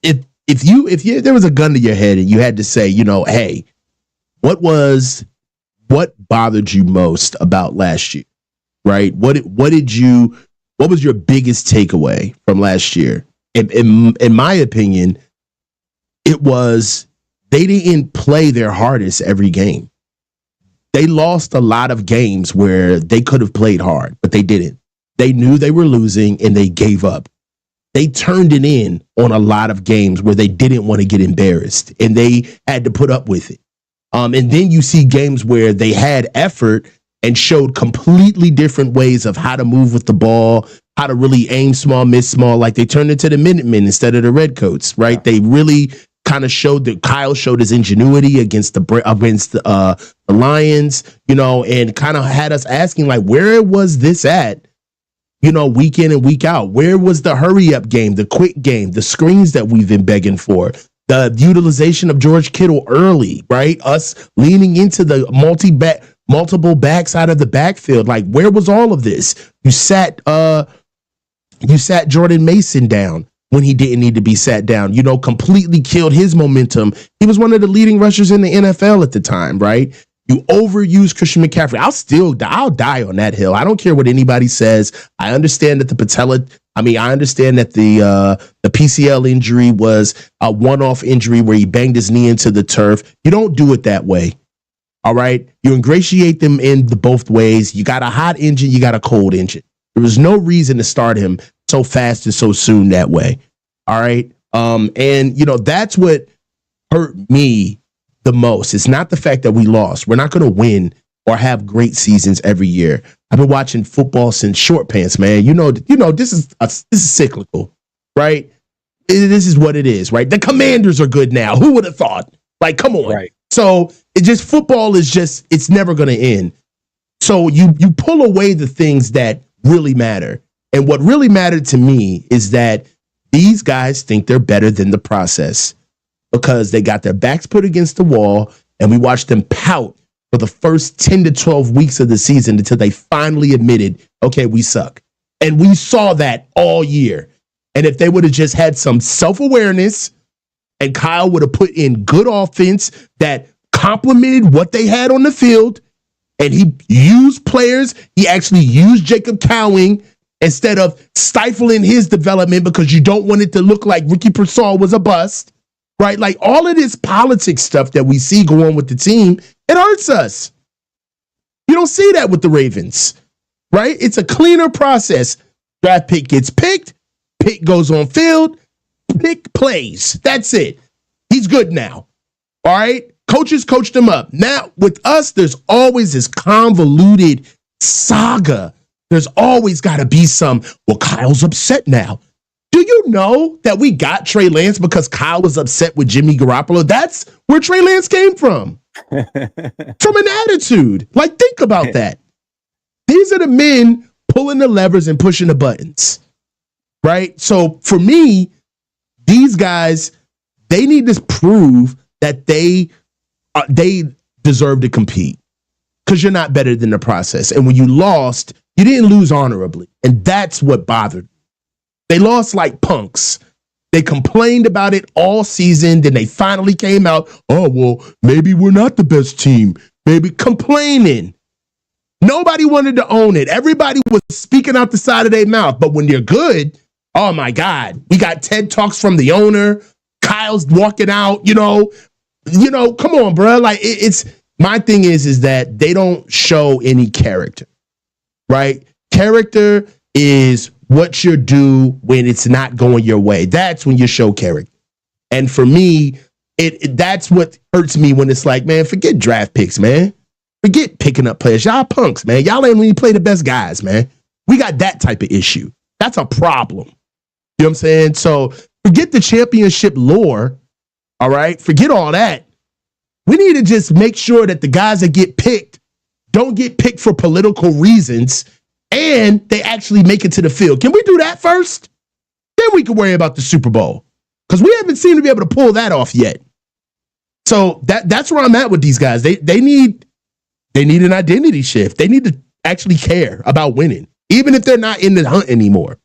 If if there was a gun to your head and you had to say, hey, what bothered you most about last year, right? What was your biggest takeaway from last year? In my opinion, it was they didn't play their hardest every game. They lost a lot of games where they could have played hard, but they didn't. They knew they were losing and they gave up. They turned it in on a lot of games where they didn't want to get embarrassed and they had to put up with it. And then you see games where they had effort and showed completely different ways of how to move with the ball, how to really aim small, miss small, like they turned into the Minutemen instead of the Redcoats, right? Yeah. They really kind of showed that Kyle showed his ingenuity against the Lions, and kind of had us asking, like, where was this at? Week in and week out. Where was the hurry up game, the quick game, the screens that we've been begging for, the utilization of George Kittle early, right? Us leaning into the multiple backs out of the backfield. Like, where was all of this? You sat Jordan Mason down when he didn't need to be sat down, completely killed his momentum. He was one of the leading rushers in the NFL at the time, right? You overuse Christian McCaffrey. I'll die on that hill. I don't care what anybody says. I understand that I understand that the PCL injury was a one-off injury where he banged his knee into the turf. You don't do it that way. All right. You ingratiate them in both ways. You got a hot engine. You got a cold engine. There was no reason to start him so fast and so soon that way. All right. And that's what hurt me the most. It's not the fact that we lost. We're not going to win or have great seasons every year. I've been watching football since short pants, man. This is cyclical, right? This is what it is, right? The Commanders are good now. Who would have thought? Like, come on. Right. So football is it's never going to end. So you pull away the things that really matter. And what really mattered to me is that these guys think they're better than the process because they got their backs put against the wall and we watched them pout for the first 10 to 12 weeks of the season until they finally admitted, okay, we suck. And we saw that all year. And if they would have just had some self-awareness and Kyle would have put in good offense that complemented what they had on the field, and he used players, he actually used Jacob Cowing instead of stifling his development because you don't want it to look like Ricky Pearsall was a bust, right? Like all of this politics stuff that we see go on with the team, it hurts us. You don't see that with the Ravens, right? It's a cleaner process. Draft pick gets picked, pick goes on field, pick plays. That's it. He's good now. All right? Coaches coached him up. Now, with us, there's always this convoluted saga. There's always got to be Kyle's upset now. Do you know that we got Trey Lance because Kyle was upset with Jimmy Garoppolo? That's where Trey Lance came from. From an attitude. Like, think about that. These are the men pulling the levers and pushing the buttons. Right? So, for me, these guys, they need to prove that they deserve to compete because you're not better than the process. And when you lost, you didn't lose honorably. And that's what bothered me. They lost like punks. They complained about it all season. Then they finally came out. Oh, well, maybe we're not the best team. Maybe complaining. Nobody wanted to own it. Everybody was speaking out the side of their mouth. But when you're good, oh my God, we got TED Talks from the owner. Kyle's walking out, come on, bro. Like it's my thing is that they don't show any character, right? Character is what you do when it's not going your way. That's when you show character. And for me, that's what hurts me when it's like, man, forget draft picks, man. Forget picking up players. Y'all punks, man. Y'all ain't really play the best guys, man. We got that type of issue. That's a problem. You know what I'm saying? So forget the championship lore. All right. Forget all that. We need to just make sure that the guys that get picked don't get picked for political reasons and they actually make it to the field. Can we do that first? Then we can worry about the Super Bowl because we haven't seemed to be able to pull that off yet. So that's where I'm at with these guys. They need an identity shift. They need to actually care about winning, even if they're not in the hunt anymore.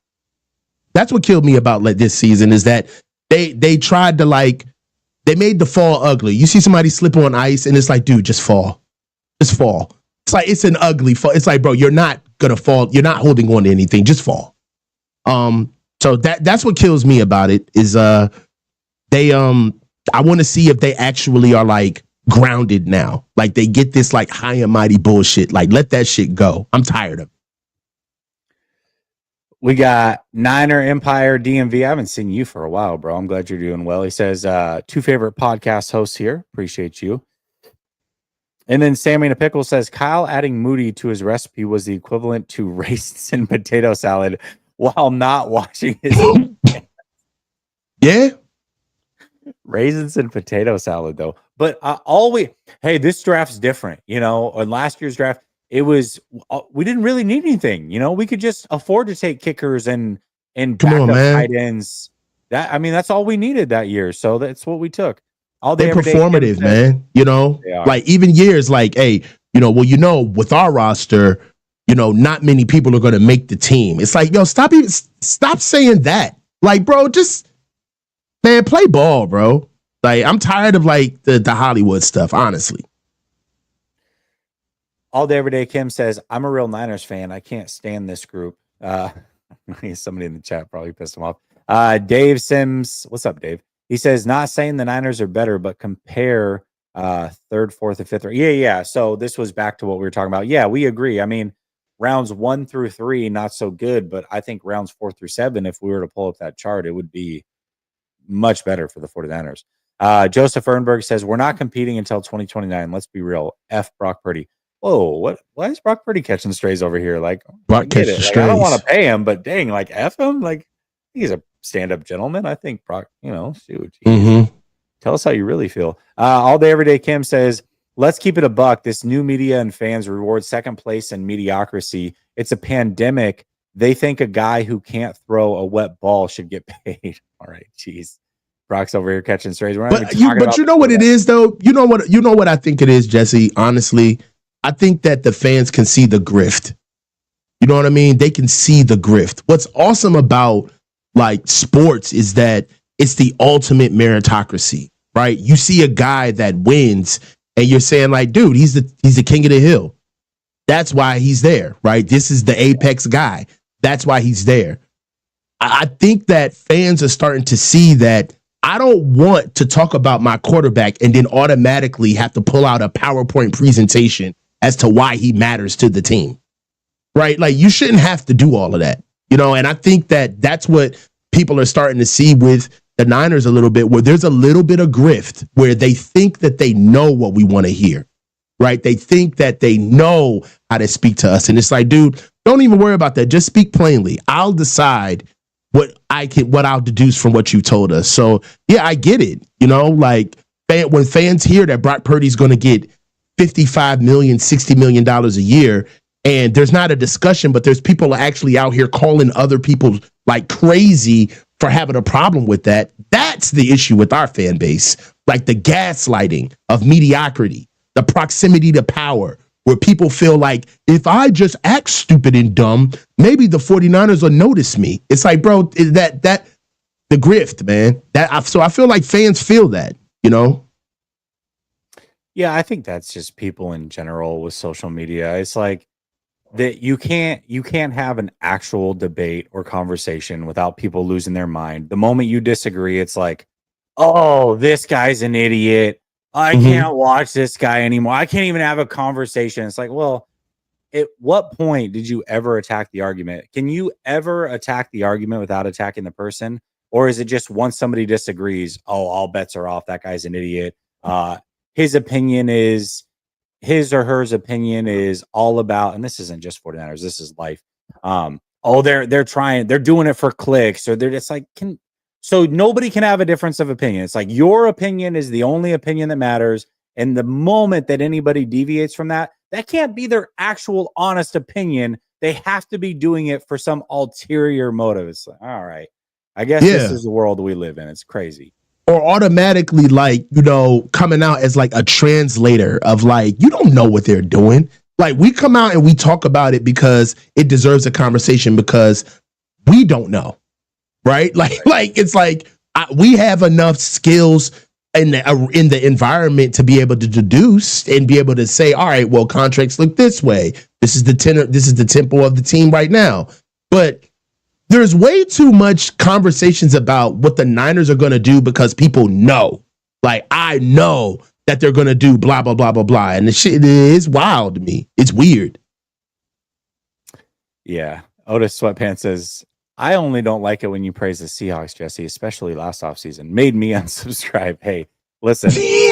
That's what killed me about this season is that They tried to like, they made the fall ugly. You see somebody slip on ice and it's like, dude, just fall. Just fall. It's like, it's an ugly fall. It's like, bro, you're not gonna fall. You're not holding on to anything. Just fall. So that's what kills me about it is they I want to see if they actually are like grounded now. Like they get this like high and mighty bullshit. Like let that shit go. I'm tired of it. We got Niner Empire DMV. I haven't seen you for a while, bro. I'm glad you're doing well. He says, 2 favorite podcast hosts here. Appreciate you. And then Sammy in a Pickle says, Kyle adding Moody to his recipe was the equivalent to raisins and potato salad while not washing his Yeah. Raisins and potato salad, though. But hey, this draft's different. You know, on last year's draft, it was we didn't really need anything. You know, we could just afford to take kickers and backup tight ends. That's all we needed that year. So that's what we took. They're performative, man. You know, like even years like, hey, with our roster, not many people are going to make the team. It's like, yo, stop saying that. Like, bro, just, man, play ball, bro. Like, I'm tired of like the Hollywood stuff, honestly. All day, every day, Kim says, I'm a real Niners fan. I can't stand this group. Somebody in the chat probably pissed him off. Dave Sims, what's up, Dave? He says, not saying the Niners are better, but compare third, fourth, and fifth. Yeah. So this was back to what we were talking about. Yeah, we agree. I mean, rounds 1 through 3, not so good, but I think rounds 4 through 7, if we were to pull up that chart, it would be much better for the 49ers. Joseph Ernberg says, we're not competing until 2029. Let's be real. F Brock Purdy. Whoa, why is Brock Purdy catching strays over here? Like, Brock catching strays. I don't want to pay him, but dang, like, F him? Like, he's a stand-up gentleman. I think Brock, shoot. Tell us how you really feel. All day, every day, Kim says, let's keep it a buck. This new media and fans reward second place and mediocrity. It's a pandemic. They think a guy who can't throw a wet ball should get paid. All right, geez. Brock's over here catching strays. But you know what it is, though? You know what I think it is, Jesse? Honestly, I think that the fans can see the grift. You know what I mean? They can see the grift. What's awesome about like sports is that it's the ultimate meritocracy, right? You see a guy that wins and you're saying like, dude, he's the king of the hill. That's why he's there, right? This is the apex guy. That's why he's there. I think that fans are starting to see that I don't want to talk about my quarterback and then automatically have to pull out a PowerPoint presentation as to why he matters to the team, right? Like you shouldn't have to do all of that, and I think that that's what people are starting to see with the Niners a little bit, where there's a little bit of grift where they think that they know what we want to hear, right? They think that they know how to speak to us. And it's like, dude, don't even worry about that. Just speak plainly. I'll decide what I'll deduce from what you told us. So yeah, I get it. Like when fans hear that Brock Purdy's going to get $55 million, $60 million a year, and there's not a discussion, but there's people actually out here calling other people like crazy for having a problem with that. That's the issue with our fan base. Like the gaslighting of mediocrity, the proximity to power, where people feel like if I just act stupid and dumb, maybe the 49ers will notice me. It's like, bro, that the grift, man. So I feel like fans feel that, Yeah, I think that's just people in general with social media. It's like that you can't have an actual debate or conversation without people losing their mind. The moment you disagree, it's like, oh, this guy's an idiot. I can't watch this guy anymore. I can't even have a conversation. It's like, well, at what point did you ever attack the argument? Can you ever attack the argument without attacking the person? Or is it just once somebody disagrees, oh, all bets are off. That guy's an idiot. His or her opinion is all about, and this isn't just 49ers, this is life. They're doing it for clicks, or they're just like, so nobody can have a difference of opinion. It's like your opinion is the only opinion that matters. And the moment that anybody deviates from that can't be their actual honest opinion. They have to be doing it for some ulterior motive. It's like, all right, I guess this is the world we live in. It's crazy. Or automatically like, coming out as like a translator of like, you don't know what they're doing. Like we come out and we talk about it because it deserves a conversation because we don't know. Right? Like it's like We have enough skills in the environment to be able to deduce and be able to say, all right, well, contracts look this way. This is the tenor. This is the tempo of the team right now. But there's way too much conversations about what the Niners are going to do because people know. Like, I know that they're going to do blah, blah, blah, blah, blah. And the shit is wild to me. It's weird. Yeah. Otis Sweatpants says, I only don't like it when you praise the Seahawks, Jesse, especially last offseason. Made me unsubscribe. Hey, listen. He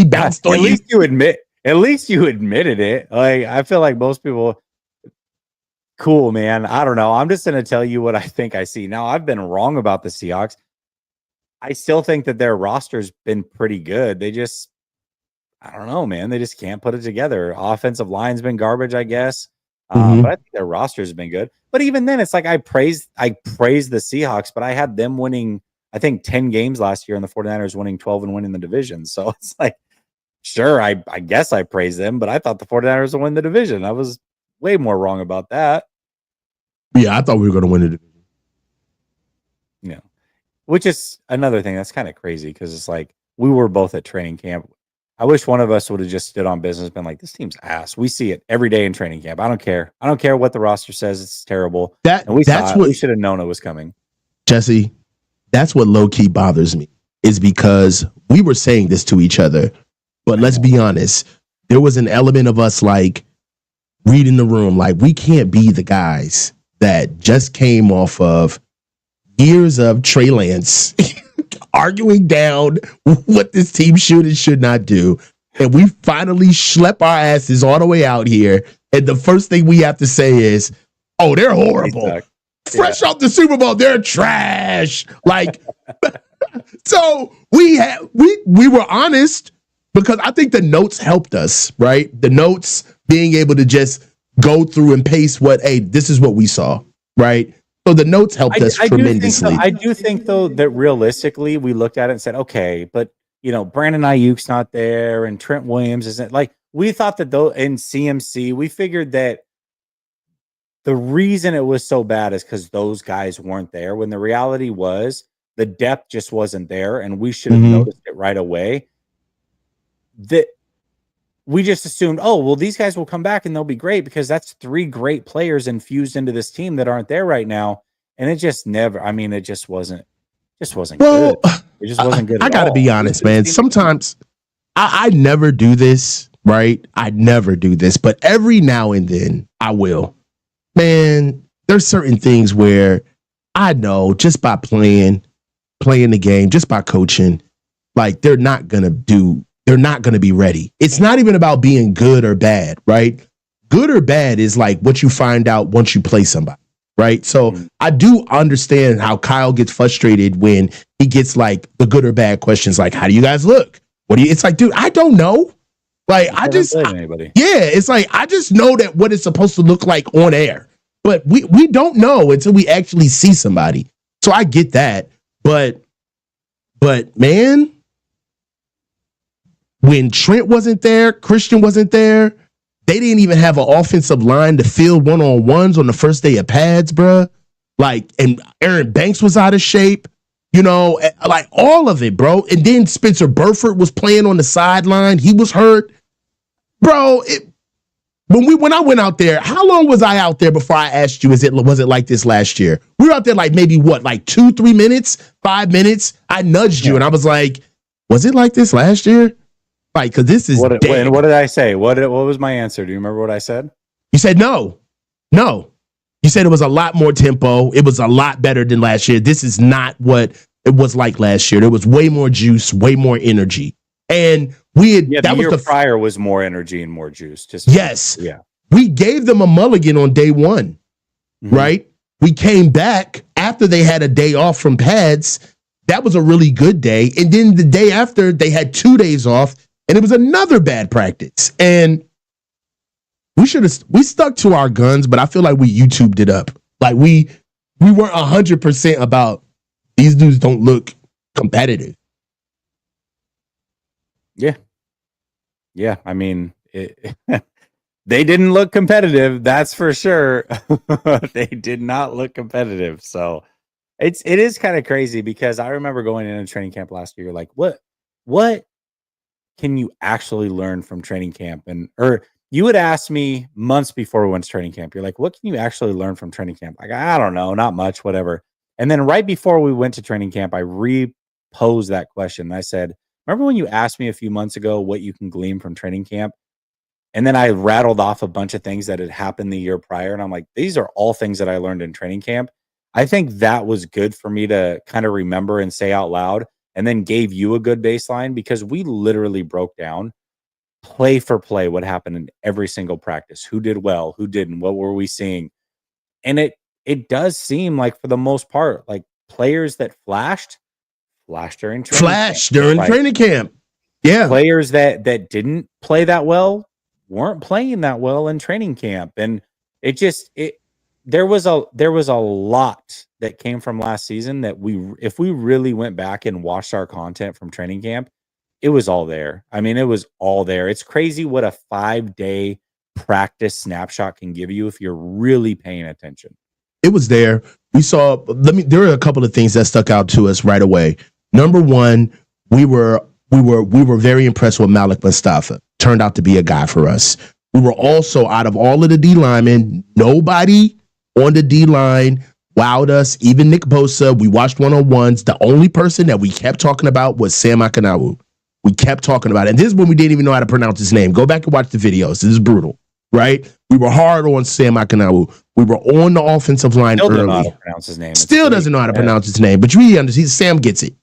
bounced on at least you admitted it. Like, I feel like most people, cool, man. I don't know. I'm just going to tell you what I think I see. Now, I've been wrong about the Seahawks. I still think that their roster's been pretty good. They just, I don't know, man. They just can't put it together. Offensive line's been garbage, I guess. But I think their roster's been good. But even then, it's like I praised the Seahawks, but I had them winning, I think, 10 games last year, and the 49ers winning 12 and winning the division. So it's like, sure, I guess I praised them, but I thought the 49ers would win the division. I was way more wrong about that. Yeah, I thought we were going to win the division. Yeah. Which is another thing that's kind of crazy because it's like we were both at training camp. I wish one of us would have just stood on business, been like, this team's ass. We see it every day in training camp. I don't care. I don't care what the roster says. It's terrible. We should have known it was coming. Jesse, that's what low-key bothers me, is because we were saying this to each other. But let's be honest. There was an element of us like reading the room. Like, we can't be the guys that just came off of years of Trey Lance arguing down what this team should and should not do. And we finally schlep our asses all the way out here. And the first thing we have to say is, oh, they're horrible. Fresh off the Super Bowl, they're trash. Like, so we were honest because I think the notes helped us, right? The notes being able to just go through and pace this is what we saw, right? So the notes helped us tremendously. I do think, though, that realistically we looked at it and said, okay, but, Brandon Ayuk's not there and Trent Williams isn't. Like, we thought that though in CMC, we figured that the reason it was so bad is because those guys weren't there, when the reality was the depth just wasn't there, and we should have noticed it right away. That we just assumed, oh, well, these guys will come back and they'll be great because that's 3 great players infused into this team that aren't there right now. And it just never, it just wasn't good. It just wasn't good. I got to be honest, man. Sometimes I never do this, right? I never do this, but every now and then I will. Man, there's certain things where I know just by playing the game, just by coaching, like they're not going to be ready. It's not even about being good or bad, right? Good or bad is like what you find out once you play somebody, right? So I do understand how Kyle gets frustrated when he gets like the good or bad questions, like, how do you guys look? It's like, dude, I don't know. Like, it's like, I just know that what it's supposed to look like on air, but we don't know until we actually see somebody. So I get that. But man, when Trent wasn't there, Christian wasn't there, they didn't even have an offensive line to field one-on-ones on the first day of pads, bruh. Like, and Aaron Banks was out of shape, like all of it, bro. And then Spencer Burford was playing on the sideline. He was hurt. Bro, when I went out there, how long was I out there before I asked you, was it like this last year? We were out there like maybe what, like 2-3 minutes, 5 minutes? I nudged you and I was like, was it like this last year? Like, because this is what did I say? What was my answer? Do you remember what I said? You said no. You said it was a lot more tempo. It was a lot better than last year. This is not what it was like last year. There was way more juice, way more energy. And the year prior was more energy and more juice. We gave them a mulligan on day one, right? We came back after they had a day off from pads. That was a really good day. And then the day after, they had 2 days off, and it was another bad practice. And we stuck to our guns, but I feel like we YouTubed it up. Like we weren't 100% about these dudes don't look competitive. Yeah. They didn't look competitive. That's for sure. They did not look competitive. So it is kind of crazy because I remember going into training camp last year, like what can you actually learn from training camp? And or you would ask me months before we went to training camp, you're like, what can you actually learn from training camp? Like, I don't know, not much, whatever. And then right before we went to training camp, I reposed that question. I said, remember when you asked me a few months ago what you can glean from training camp? And then I rattled off a bunch of things that had happened the year prior. And I'm like, these are all things that I learned in training camp. I think that was good for me to kind of remember and say out loud, and then gave you a good baseline because we literally broke down play for play what happened in every single practice, who did well, who didn't, what were we seeing. And it does seem like for the most part, like players that flashed during training Flash camp. during Like, training camp. Yeah. players that didn't play that well weren't playing that well in training camp. And there was a lot that came from last season that if we really went back and watched our content from training camp, it was all there. I mean, it was all there. It's crazy what a 5-day practice snapshot can give you if you're really paying attention. It was there. We saw, there were a couple of things that stuck out to us right away. Number one, we were very impressed with Malik Mustafa. Turned out to be a guy for us. We were also, out of all of the D linemen, nobody on the D line wowed us. Even Nick Bosa, we watched one-on-ones. The only person that we kept talking about was Sam Akinawu. We kept talking about it. And this is when we didn't even know how to pronounce his name. Go back and watch the videos. This is brutal, right? We were hard on Sam Akinawu. We were on the offensive line Still early. don't know how to pronounce his name. Still doesn't know how to pronounce his name, but you really understand. Sam gets it.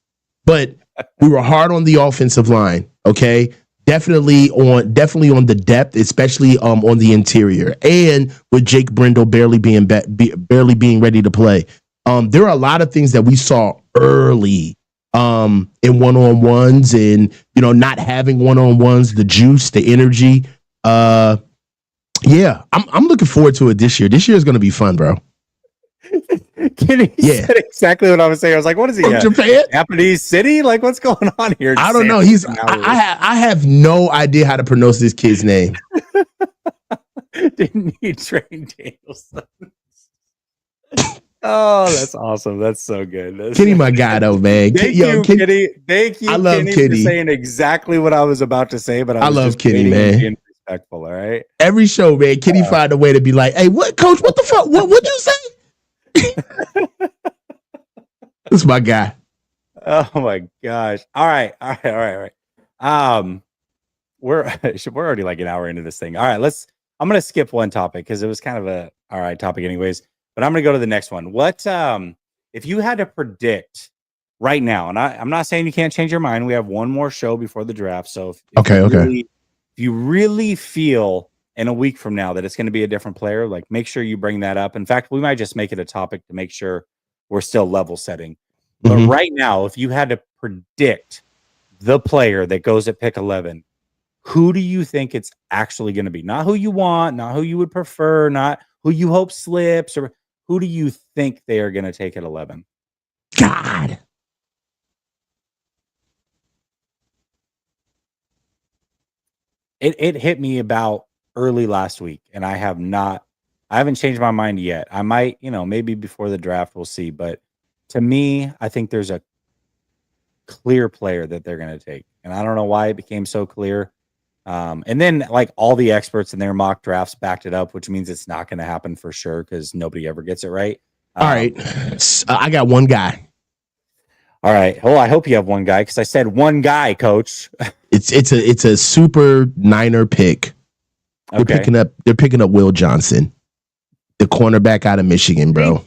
But we were hard on the offensive line, okay? Definitely on the depth, especially on the interior, and with Jake Brindle barely being ready to play. There are a lot of things that we saw early in one-on-ones, and not having one-on-ones, the juice, the energy. Yeah, I'm looking forward to it this year. This year is going to be fun, bro. Kenny said exactly what I was saying. I was like, what is he? From Japan? Japanese city? Like, what's going on here? I don't know. I have no idea how to pronounce this kid's name. Didn't he train Danielson? Oh, that's awesome. That's so good. Kenny, my guy, though, man. Thank you, Kenny. Thank you, I love Kenny. For saying exactly what I was about to say, but I love Kenny, man. Being respectful, all right? Every show, man, Kenny find a way to be like, hey, what, coach, what the fuck? What'd you say? That's my guy. Oh my gosh. All right. We're already like an hour into this thing. All right, I'm gonna skip one topic because it was kind of a all right topic anyways, but I'm gonna go to the next one. What if you had to predict right now, and I'm not saying you can't change your mind, we have one more show before the draft. So if you really feel in a week from now that it's going to be a different player, like make sure you bring that up. In fact, we might just make it a topic to make sure we're still level setting. But right now, if you had to predict the player that goes at pick 11, who do you think it's actually going to be? Not who you want, not who you would prefer, not who you hope slips, or who do you think they are going to take at 11? God. It hit me about early last week, and I haven't changed my mind yet. I might, maybe before the draft, we'll see. But to me, I think there's a clear player that they're going to take. And I don't know why it became so clear. And then like all the experts in their mock drafts backed it up, which means it's not going to happen for sure because nobody ever gets it right. All right. I got one guy. All right. Well, I hope you have one guy because I said one guy, coach. It's a super Niner pick. Okay. They're picking up Will Johnson, the cornerback out of Michigan, bro.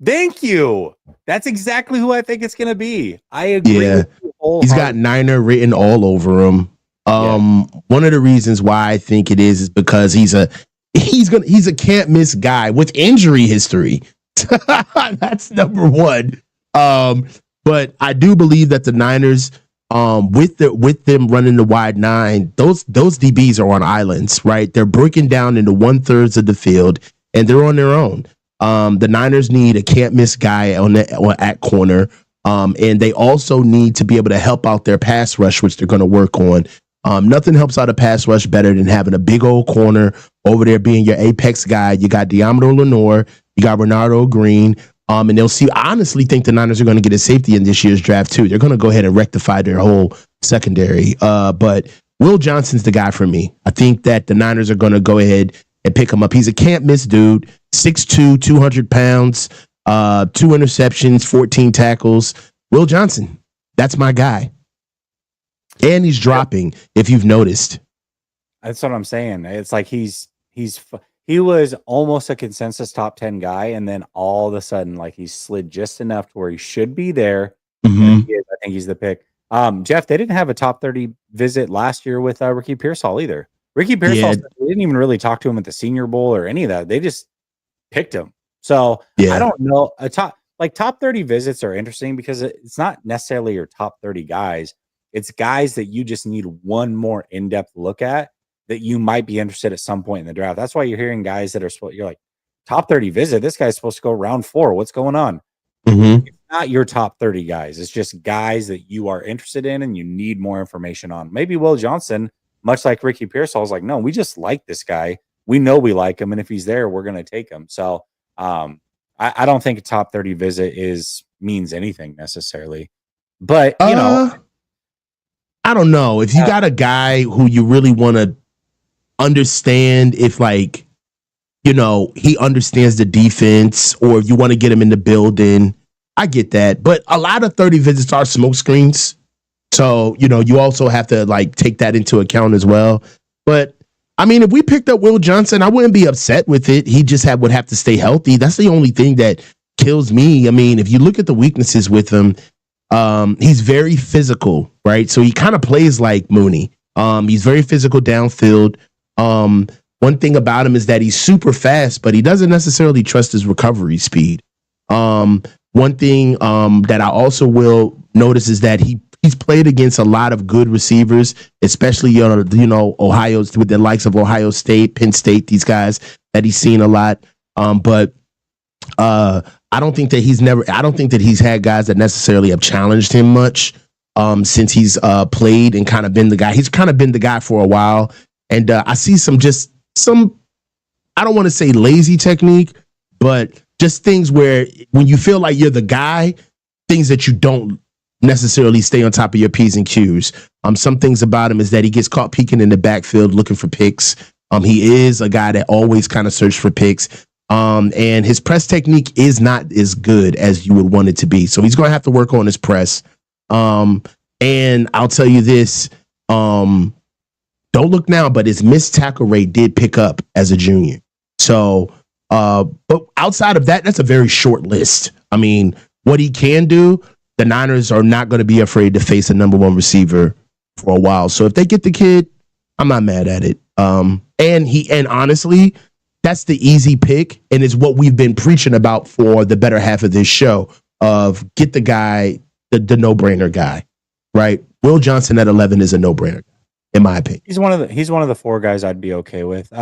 Thank you. That's exactly who I think it's going to be. I agree. Yeah. He's got Niner written all over him. One of the reasons why I think it is because he's a can't miss guy with injury history. That's number one. But I do believe that the Niners, with them running the wide nine, those DBs are on islands, right? They're breaking down into 1/3 of the field, and they're on their own. The Niners need a can't miss guy at corner, and they also need to be able to help out their pass rush, which they're going to work on. Nothing helps out a pass rush better than having a big old corner over there being your apex guy. You got Deommodore Lenoir, you got Renardo Green. And they'll see. I honestly think the Niners are going to get a safety in this year's draft too. They're going to go ahead and rectify their whole secondary. But Will Johnson's the guy for me. I think that the Niners are going to go ahead and pick him up. He's a can't miss dude. 6'2", 200 pounds, 2 interceptions, 14 tackles. Will Johnson, that's my guy. And he's dropping, if you've noticed. That's what I'm saying. It's like he was almost a consensus top 10 guy, and then all of a sudden, like, he slid just enough to where he should be there. Mm-hmm. I think he's the pick. Jeff, they didn't have a top 30 visit last year with Ricky Pearsall either. Ricky Pearsall, they didn't even really talk to him at the Senior Bowl or any of that. They just picked him. So I don't know. Top 30 visits are interesting because it's not necessarily your top 30 guys. It's guys that you just need one more in-depth look at that you might be interested at some point in the draft. That's why you're hearing guys that you're like, top 30 visit. This guy's supposed to go round 4. What's going on? Mm-hmm. It's not your top 30 guys. It's just guys that you are interested in and you need more information on. Maybe Will Johnson, much like Ricky Pearsall, is like, no, we just like this guy. We know we like him. And if he's there, we're going to take him. So I don't think a top 30 visit means anything necessarily. But, I don't know. If you got a guy who you really want to understand if, like, he understands the defense, or if you want to get him in the building, I get that. But a lot of 30 visits are smoke screens. So, you also have to, like, take that into account as well. But, I mean, if we picked up Will Johnson, I wouldn't be upset with it. He just would have to stay healthy. That's the only thing that kills me. I mean, if you look at the weaknesses with him, he's very physical, right? So he kind of plays like Mooney. He's very physical downfield. One thing about him is that he's super fast, but he doesn't necessarily trust his recovery speed. One thing that I also will notice is that he's played against a lot of good receivers, especially Ohio's, with the likes of Ohio State, Penn State, these guys that he's seen a lot. But I don't think that he's had guys that necessarily have challenged him much since he's played and kind of been the guy. He's kind of been the guy for a while. And I see some, I don't want to say lazy technique, but just things where when you feel like you're the guy, things that you don't necessarily stay on top of your P's and Q's. Some things about him is that he gets caught peeking in the backfield looking for picks. He is a guy that always kind of searches for picks. And his press technique is not as good as you would want it to be. So he's going to have to work on his press. And I'll tell you this, don't look now, but his missed tackle rate did pick up as a junior. So, but outside of that, that's a very short list. I mean, what he can do, the Niners are not going to be afraid to face a number one receiver for a while. So if they get the kid, I'm not mad at it. And honestly, that's the easy pick, and it's what we've been preaching about for the better half of this show, of get the guy, the no-brainer guy, right? Will Johnson at 11 is a no-brainer, in my opinion. He's one of the 4 guys I'd be okay with.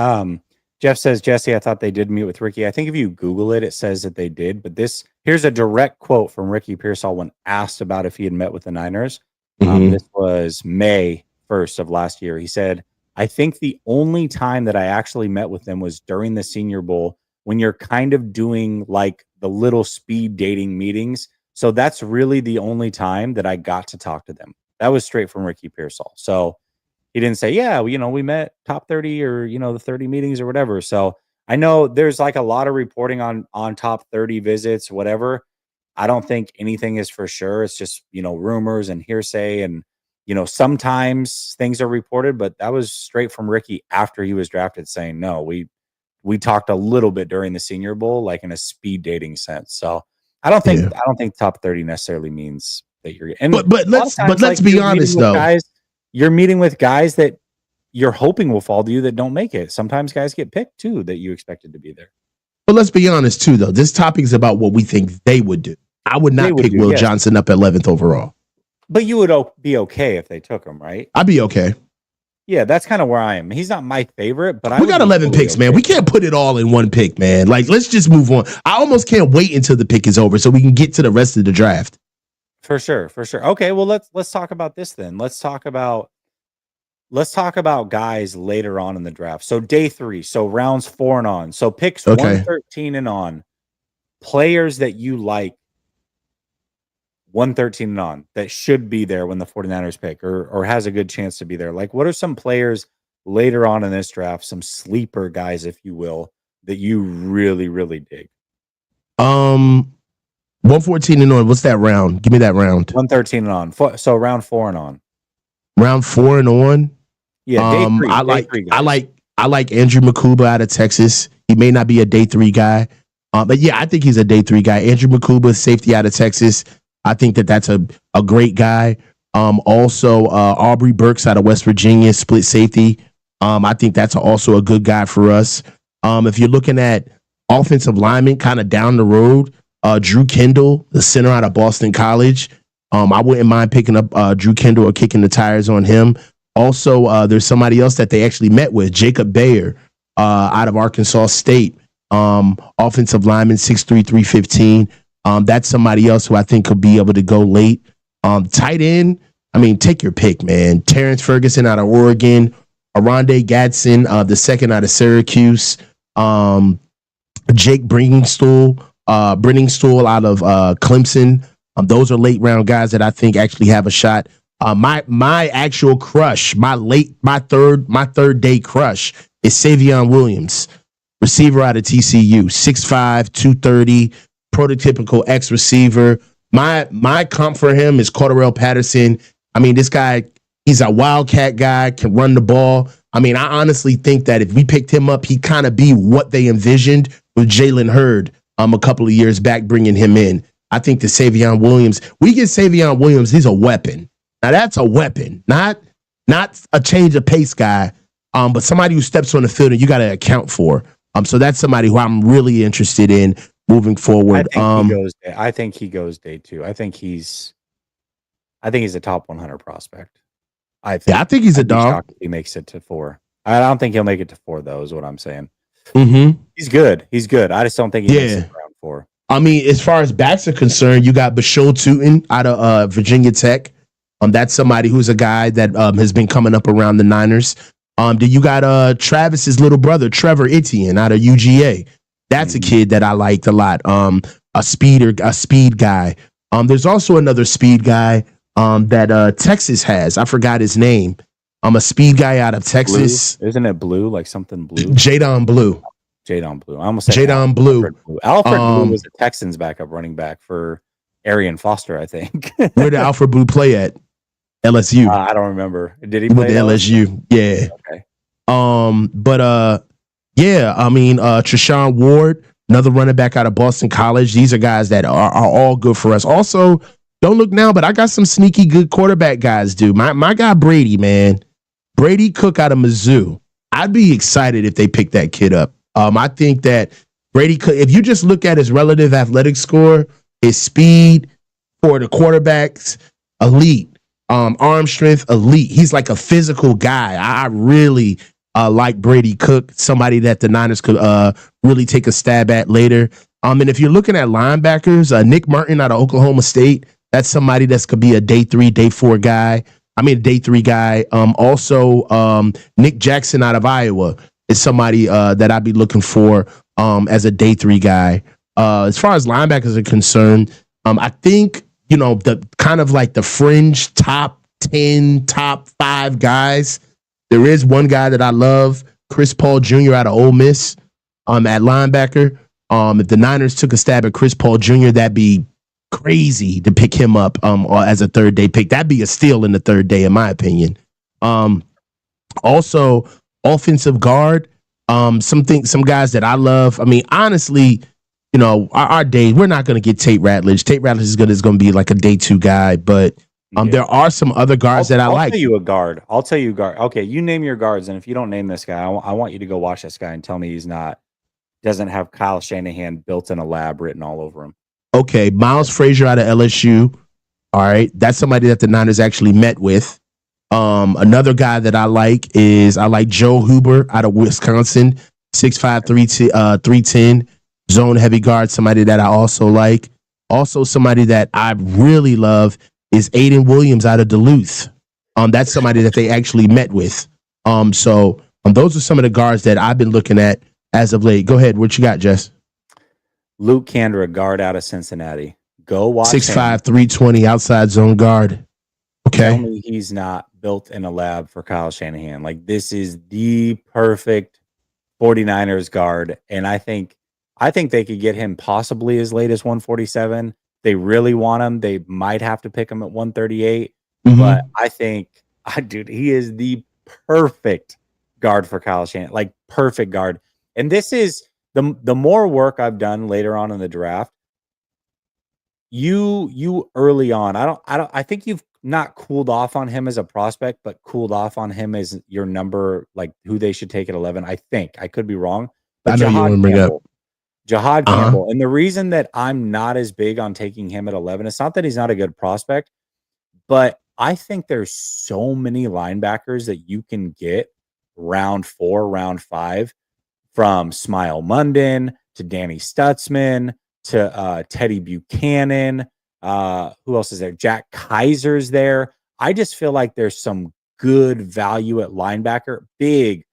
Jeff says, Jesse, I thought they did meet with Ricky. I think if you Google it, it says that they did. But here's a direct quote from Ricky Pearsall when asked about if he had met with the Niners. This was May 1st of last year. He said, I think the only time that I actually met with them was during the Senior Bowl, when you're kind of doing like the little speed dating meetings. So that's really the only time that I got to talk to them. That was straight from Ricky Pearsall. So he didn't say, yeah, we met top 30 or, the 30 meetings or whatever. So I know there's like a lot of reporting on top 30 visits, whatever. I don't think anything is for sure. It's just, rumors and hearsay, and sometimes things are reported, but that was straight from Ricky after he was drafted saying, no, we talked a little bit during the Senior Bowl, like in a speed dating sense. So I don't think top 30 necessarily means that you're, and but let's be honest though. You're meeting with guys that you're hoping will fall to you that don't make it. Sometimes guys get picked too that you expected to be there. But let's be honest too, though. This topic is about what we think they would do. I would not pick Will Johnson up at 11th overall. But you would be okay if they took him, right? I'd be okay. Yeah, that's kind of where I am. He's not my favorite, but we got 11 picks, man. We can't put it all in one pick, man. Like, let's just move on. I almost can't wait until the pick is over so we can get to the rest of the draft. For sure. Okay, well let's talk about this then. Let's talk about guys later on in the draft. So day 3, so rounds 4 and on. So picks 113 and on. players that you like 113 and on that should be there when the 49ers pick or has a good chance to be there? Like, what are some players later on in this draft, some sleeper guys, if you will, that you really, really dig? 114 and on. What's that round? Give me that round. 113 and on. So round 4 and on. Round 4 and on. Yeah, day 3. I like Andrew Makuba out of Texas. He may not be a day 3 guy, but yeah, I think he's a day 3 guy. Andrew Makuba, safety out of Texas. I think that's a great guy. Also, Aubrey Burks out of West Virginia, split safety. I think that's also a good guy for us. If you're looking at offensive linemen kind of down the road, Drew Kendall, the center out of Boston College. I wouldn't mind picking up Drew Kendall or kicking the tires on him. Also, there's somebody else that they actually met with, Jacob Bayer out of Arkansas State. Offensive lineman, 6'3", 315. That's somebody else who I think could be able to go late. Tight end, I mean, take your pick, man. Terrence Ferguson out of Oregon. Aronde Gadsden, the second out of Syracuse. Jake Bringingstool out of Clemson. Those are late round guys that I think actually have a shot. My actual crush, my third day crush is Savion Williams, receiver out of TCU, 6'5", 230, prototypical X receiver. My comp for him is Cordarrelle Patterson. I mean, this guy, he's a wildcat guy, can run the ball. I mean, I honestly think that if we picked him up, he'd kind of be what they envisioned with Jalen Hurd a couple of years back, bringing him in. I think the Savion Williams, we get Savion Williams, he's a weapon. Now that's a weapon, not a change of pace guy, but somebody who steps on the field and you got to account for. So that's somebody who I'm really interested in moving forward. I think he goes day 2. I think he's a top 100 prospect. I think he's a dog. He makes it to 4. I don't think he'll make it to 4 though, is what I'm saying. Mm-hmm. He's good. I just don't think he makes it around 4. I mean, as far as backs are concerned, you got Bashul Tootin out of Virginia Tech. That's somebody who's a guy that has been coming up around the Niners. Then you got Travis's little brother, Trevor Etienne, out of UGA. That's a kid that I liked a lot. A speed guy. There's also another speed guy that Texas has. I forgot his name. A speed guy out of Texas. Blue. Isn't it Blue? Like something Blue? Jadon Blue. I almost said Jadon Blue. Alfred Blue was the Texans' backup running back for Arian Foster, I think. Where did Alfred Blue play at? LSU. I don't remember. Did he play at LSU? Yeah. Okay. Yeah. I mean, Treshaun Ward, another running back out of Boston College. These are guys that are all good for us. Also, don't look now, but I got some sneaky good quarterback guys, dude. My guy Brady, man. Brady Cook out of Mizzou. I'd be excited if they pick that kid up. I think that Brady Cook, if you just look at his relative athletic score, his speed for the quarterbacks, elite. Arm strength, elite. He's like a physical guy. I really like Brady Cook, somebody that the Niners could really take a stab at later. And if you're looking at linebackers, Nick Martin out of Oklahoma State, that's somebody that's could be a day 3, day 4 guy. I mean, day 3 guy. Also, Nick Jackson out of Iowa is somebody that I'd be looking for as a day 3 guy. As far as linebackers are concerned, I think, you know, the kind of like the fringe top 10, top 5 guys. There is one guy that I love, Chris Paul Jr. out of Ole Miss at linebacker. If the Niners took a stab at Chris Paul Jr., that'd be crazy to pick him up as a third day pick. That'd be a steal in the third day, in my opinion. Also, offensive guard. Some guys that I love. I mean, honestly, you know, our day, we're not going to get Tate Ratledge. Tate Ratledge is going to be like a day 2 guy, but there are some other guards that I like. I'll tell you a guard. Okay, you name your guards, and if you don't name this guy, I want you to go watch this guy and tell me doesn't have Kyle Shanahan built in a lab written all over him. Okay, Miles Frazier out of LSU. All right, that's somebody that the Niners actually met with. Another guy that I like Joe Huber out of Wisconsin, 6'5", 310, zone heavy guard, somebody that I also like. Also, somebody that I really love is Aiden Williams out of Duluth. That's somebody that they actually met with. Those are some of the guards that I've been looking at as of late. Go ahead. What you got, Jess? Luke Kandra, guard out of Cincinnati. Go watch 6'5", him. 320 outside zone guard. Tell Okay. me he's not built in a lab for Kyle Shanahan. Like, this is the perfect 49ers guard. And I think they could get him possibly as late as 147. They really want him. They might have to pick him at 138. But I think, dude, he is the perfect guard for Kyle Shanahan. Like, perfect guard. And this is the more work I've done later on in the draft. You early on, I think you've not cooled off on him as a prospect, but cooled off on him as your number, like who they should take at 11. I think I could be wrong, but I know you want to bring up Jahad Campbell. And the reason that I'm not as big on taking him at 11, it's not that he's not a good prospect, but I think there's so many linebackers that you can get round 4, round 5, from Smile Munden to Danny Stutzman to Teddy Buchanan. Who else is there? Jack Kaiser's there. I just feel like there's some good value at linebacker. Big,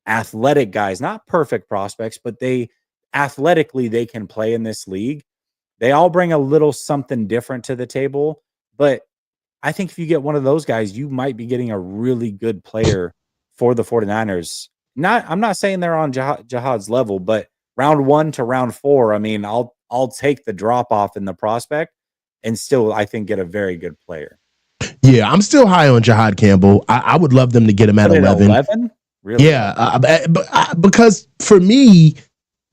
athletic guys, not perfect prospects, but athletically they can play in this league. They all bring a little something different to the table. But I think if you get one of those guys, you might be getting a really good player for the 49ers. I'm not saying they're on Jahad's level, but round 1 to round 4, I mean, I'll take the drop off in the prospect and still, I think, get a very good player. Yeah, I'm still high on Jahad Campbell. I would love them to get him at 11. 11? Really? Yeah, because for me,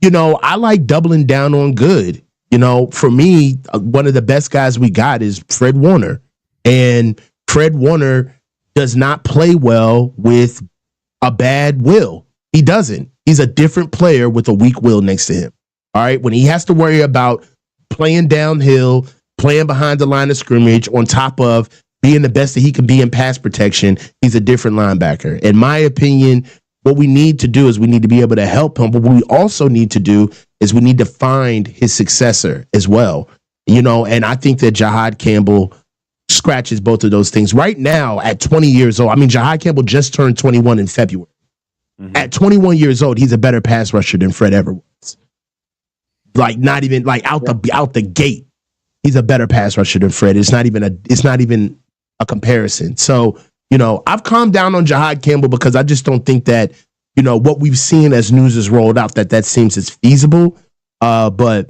I like doubling down on good. For me, one of the best guys we got is Fred Warner. And Fred Warner does not play well with a bad will. He doesn't. He's a different player with a weak will next to him. All right. When he has to worry about playing downhill, playing behind the line of scrimmage, on top of being the best that he can be in pass protection, he's a different linebacker. In my opinion, what we need to do is we need to be able to help him. But what we also need to do is we need to find his successor as well. And I think that Jahad Campbell scratches both of those things. Right now, at 20 years old, I mean, Jahad Campbell just turned 21 in February. Mm-hmm. At 21 years old, he's a better pass rusher than Fred ever was. Like, not even like out the gate, he's a better pass rusher than Fred. It's not even a comparison. So, I've calmed down on Jahad Campbell because I just don't think that, what we've seen as news is rolled out, that seems as feasible. But,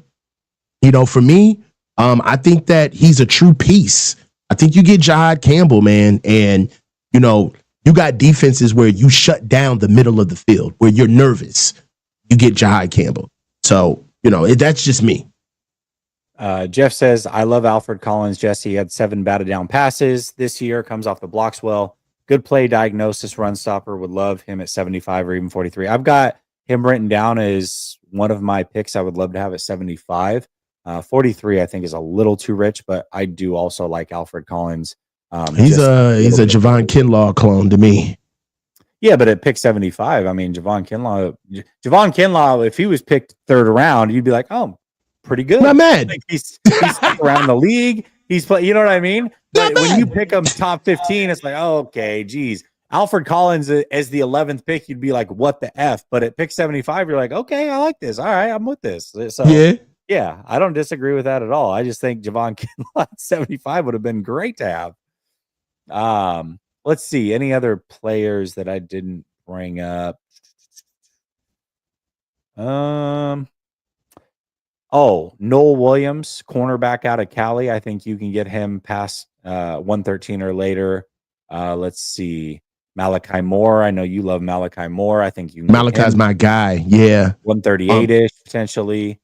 for me, I think that he's a true piece. I think you get Jahad Campbell, man, and, you got defenses where you shut down the middle of the field, where you're nervous. You get Jahad Campbell. So, that's just me. Jeff says, I love Alfred Collins. Jesse had 7 batted down passes this year, comes off the blocks well. Good play diagnosis, run stopper. Would love him at 75 or even 43. I've got him written down as one of my picks I would love to have at 75. 43, I think, is a little too rich, but I do also like Alfred Collins. He's a Javon Kinlaw clone to me. Yeah, but at pick 75, I mean, Javon Kinlaw, if he was picked 3rd round, you'd be like, oh, pretty good. Not mad. Like he's around the league. He's play. You know what I mean? But when you pick him top 15, it's like, oh, okay, geez. Alfred Collins as the 11th pick, you'd be like, what the F? But at pick 75, you're like, okay, I like this. All right, I'm with this. So yeah, I don't disagree with that at all. I just think Javon Kinlaw at 75 would have been great to have. Let's see. Any other players that I didn't bring up? Noel Williams, cornerback out of Cali. I think you can get him past 113 or later. Let's see. Malachi Moore. I know you love Malachi Moore. I think you can Malachi's my guy. Yeah. 138-ish potentially.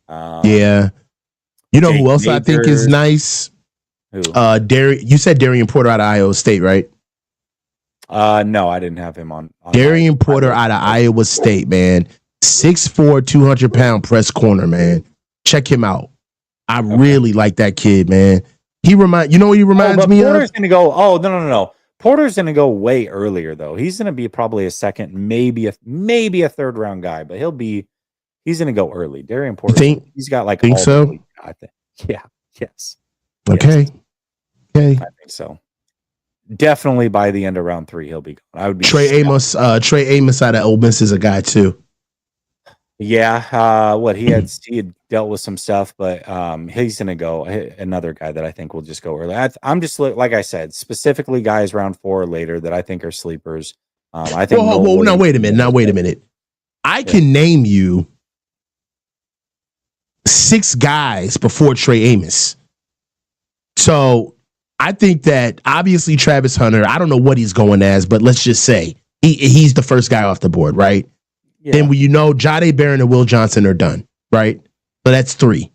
Yeah. You know who else I think is nice? Who? You said Darian Porter out of Iowa State, right? No, I didn't have him on Darian Porter out of Iowa State, man. 6'4", 200-pound press corner, man. Check him out. I really like that kid, man. He what he reminds me Porter's of? Gonna go. Oh, no. Porter's gonna go way earlier though. He's gonna be probably a second, maybe a 3rd round guy, but he's gonna go early. Darian Porter. He's got like. Think so? I think. Yeah. Yes. Okay. Yes. Okay. I think so. Definitely by the end of round 3, he'll be gone. I would be Trey Amos out of Ole Miss is a guy too. Yeah, what he had dealt with some stuff, but he's gonna go. Another guy that I think will just go early. I'm just like I said, specifically guys round 4 or later that I think are sleepers. I think Well, Nolan now Williams. wait a minute. Now wait a minute. I can name you 6 guys before Trey Amos. So I think that obviously Travis Hunter, I don't know what he's going as, but let's just say he's the first guy off the board, right? Yeah. Then Jahdae Barron and Will Johnson are done, right? So that's 3.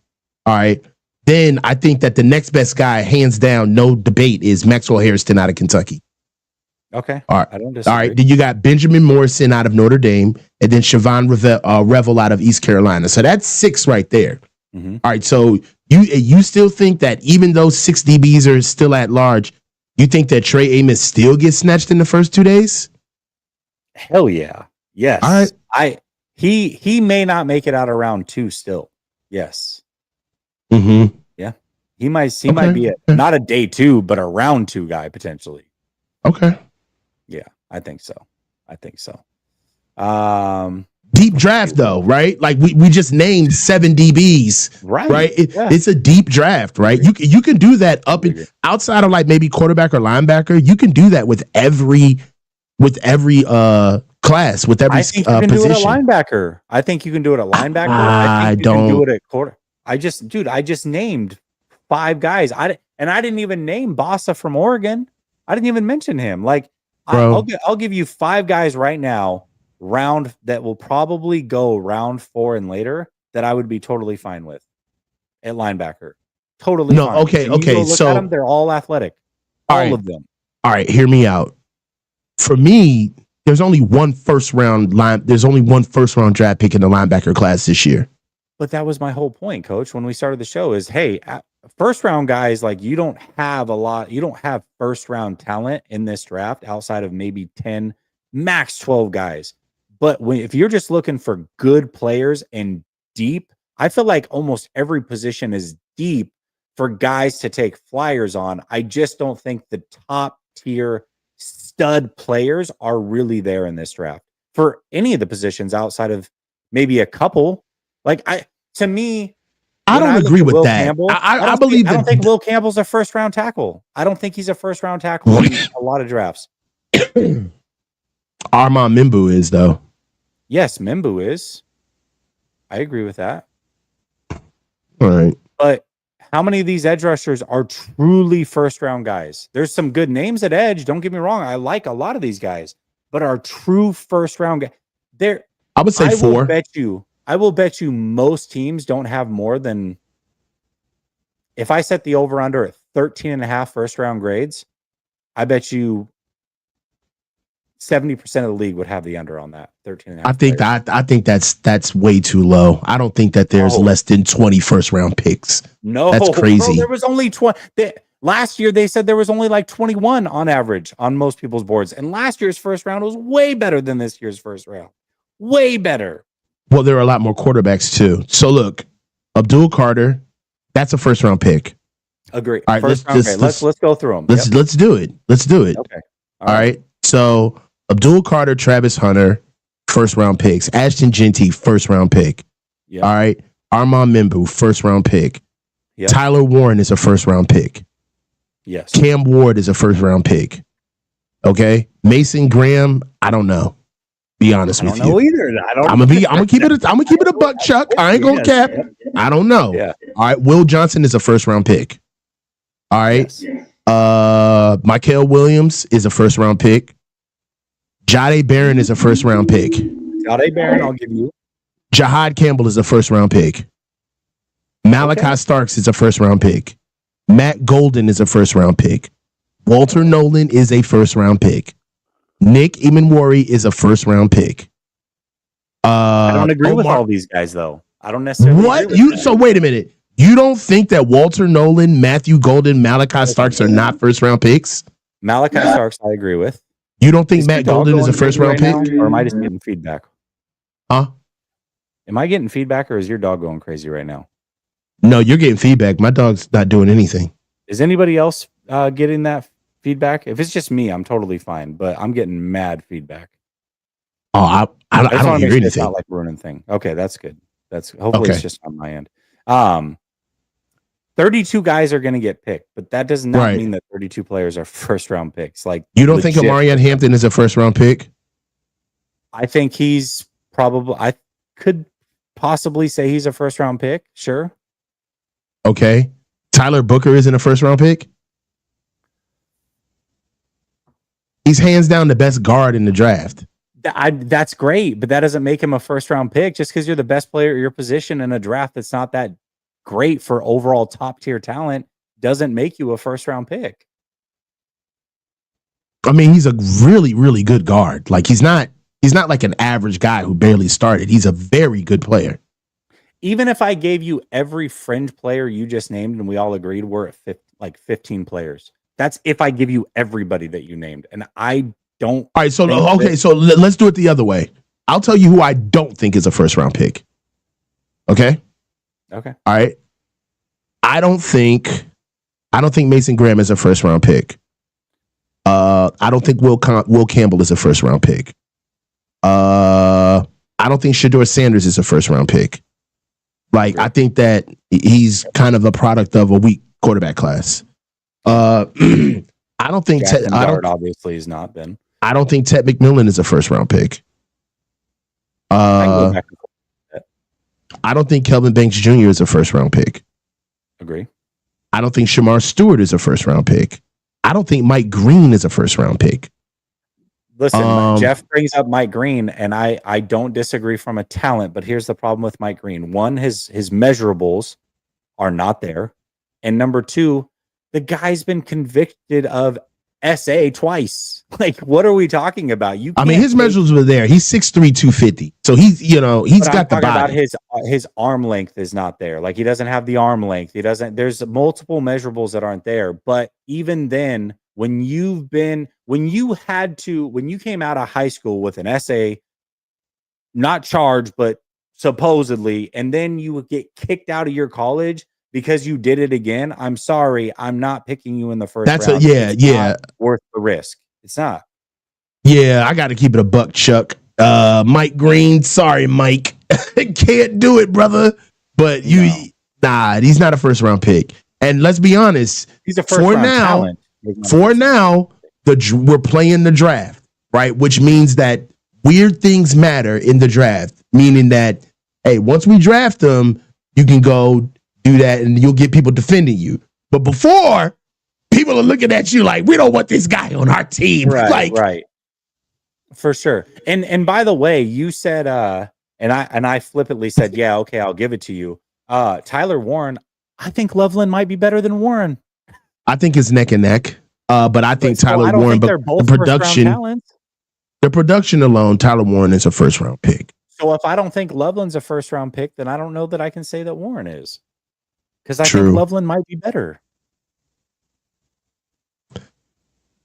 All right. Then I think that the next best guy, hands down, no debate, is Maxwell Harrison out of Kentucky. Okay. All right. I don't disagree. All right. Then you got Benjamin Morrison out of Notre Dame, and then Siobhan Revel out of East Carolina. So that's 6 right there. Mm-hmm. All right. So you still think that even though 6 DBs are still at large, you think that Trey Amos still gets snatched in the first 2 days? Hell yeah. Yes. All right. He may not make it out of round 2 still. Yes. Mm-hmm. Yeah. He might be not a day 2, but a round 2 guy potentially. Okay. Yeah, I think so. Deep draft though, right? Like we just named 7 DBs, right? It's a deep draft, right? You can do that outside of like maybe quarterback or linebacker. You can do that with every class, with every I think you can position. do it at linebacker. I think you can do it at linebacker. I think you can do it at quarter. I just named 5 guys. I didn't even name Bossa from Oregon. I didn't even mention him. Like, I'll give you 5 guys right now, that will probably go round 4 and later, that I would be totally fine with at linebacker. Totally fine. Okay. So at them, they're all athletic. All of them. All right, hear me out. For me, there's only one first round draft pick in the linebacker class this year. But that was my whole point, Coach, when we started the show is, hey, first round guys, like you don't have first round talent in this draft outside of maybe 10, max 12 guys. But if you're just looking for good players and deep, I feel like almost every position is deep for guys to take flyers on. I just don't think the top tier stud players are really there in this draft for any of the positions outside of maybe a couple. Like I don't agree with that. Campbell, I don't think Will Campbell's a first round tackle. I don't think he's a first round tackle in a lot of drafts. Armand Mimbu is though. Yes, Mimbu is. I agree with that. All right. But how many of these edge rushers are truly first round guys? There's some good names at edge. Don't get me wrong. I like a lot of these guys, but are true first round guys. I would say 4. I will bet you most teams don't have more than, if I set the over under at 13.5 first round grades, I bet you 70% of the league would have the under on that 13.5. I think that's way too low. I don't think that there's less than 20 first round picks. No, that's crazy. Bro, there was only 20. Last year they said there was only like 21 on average on most people's boards, and last year's first round was way better than this year's first round. Way better. Well, there are a lot more quarterbacks too. So look, Abdul Carter, that's a first round pick. Agree. All right, let's go through them. Let's do it. Okay. All right. So Abdul Carter, Travis Hunter, first round picks. Ashton Genty, first round pick. Yep. All right. Armand Mimbu, first round pick. Yep. Tyler Warren is a first round pick. Yes. Cam Ward is a first round pick. Okay. Mason Graham, I don't know. Be honest with you. I don't know either. I'm gonna keep it a buck, Chuck. I ain't gonna cap. I don't know. Yeah. All right. Will Johnson is a first round pick. All right. Yes. Michael Williams is a first round pick. Jahdae Barron is a first round pick. Jahdae Barron, I'll give you. Jahad Campbell is a first round pick. Malachi Starks is a first round pick. Matt Golden is a first round pick. Walter Nolan is a first round pick. Nick Emanwari is a first round pick. I don't agree with all these guys though. I don't necessarily. So wait a minute. You don't think that Walter Nolan, Matthew Golden, Malachi Starks are not first round picks? Malachi Starks, I agree with. You don't think Matt Golden is a first round pick? Or am I just getting feedback? Huh? Am I getting feedback or is your dog going crazy right now? No, you're getting feedback. My dog's not doing anything. Is anybody else getting that feedback? If it's just me, I'm totally fine, but I'm getting mad feedback. Oh, I I just don't want to hear make sure it's not anything. like ruining thing. Okay, that's good. That's hopefully it's Okay, just on my end. 32 guys are going to get picked, but that does not right. mean that 32 players are first round picks. Like You don't think legit. Amarian Hampton is a first round pick? I think he's probably. I could possibly say he's a first round pick. Sure. Okay. Tyler Booker isn't a first round pick. He's hands down the best guard in the draft. That's great, but that doesn't make him a first round pick. Just because you're the best player at your position in a draft that's not that great for overall top tier talent doesn't make you a first round pick. I mean, he's a really, really good guard. Like he's not like an average guy who barely started. He's a very good player. Even if I gave you every fringe player you just named and we all agreed we're at like 15 players, that's if I give you everybody that you named. And I don't. All right. So, okay. So let's do it the other way. I'll tell you who I don't think is a first round pick. Okay. Okay. All right. I don't think Mason Graham is a first round pick. I don't think Will Campbell is a first round pick. I don't think Shedeur Sanders is a first round pick. Like, I think that he's kind of a product of a weak quarterback class. I don't think obviously he's not been. I don't think Ted McMillan is a first round pick. I don't think Kelvin Banks Jr. is a first round pick. Agree. I don't think Shamar Stewart is a first round pick. I don't think Mike Green is a first round pick. Listen, Jeff brings up Mike Green, and I don't disagree from a talent, but here's the problem with Mike Green. One, his measurables are not there. And number two, the guy's been convicted of SA twice. Like, what are we talking about? I mean, his measurables were there. He's 6'3", 250. So he's got the body. About his arm length is not there. Like, he doesn't have the arm length. There's multiple measurables that aren't there. But even then, when you came out of high school with an essay, not charged, but supposedly, and then you would get kicked out of your college because you did it again. I'm sorry. I'm not picking you in the first round. It's worth the risk. It's not. Yeah, I got to keep it a buck, Chuck. Mike Green, sorry, Mike. Can't do it, brother. But he's not a first round pick. And let's be honest, he's a first round talent. For now, we're playing the draft, right? Which means that weird things matter in the draft, meaning that, hey, once we draft them, you can go do that and you'll get people defending you. But before, people are looking at you like, we don't want this guy on our team. Right. For sure. And by the way, you said, and I flippantly said, yeah, okay, I'll give it to you. Tyler Warren, I think Loveland might be better than Warren. I think it's neck and neck. But I think Tyler Warren, but the production alone, Tyler Warren is a first round pick. So if I don't think Loveland's a first round pick, then I don't know that I can say that Warren is. Because I think Loveland might be better.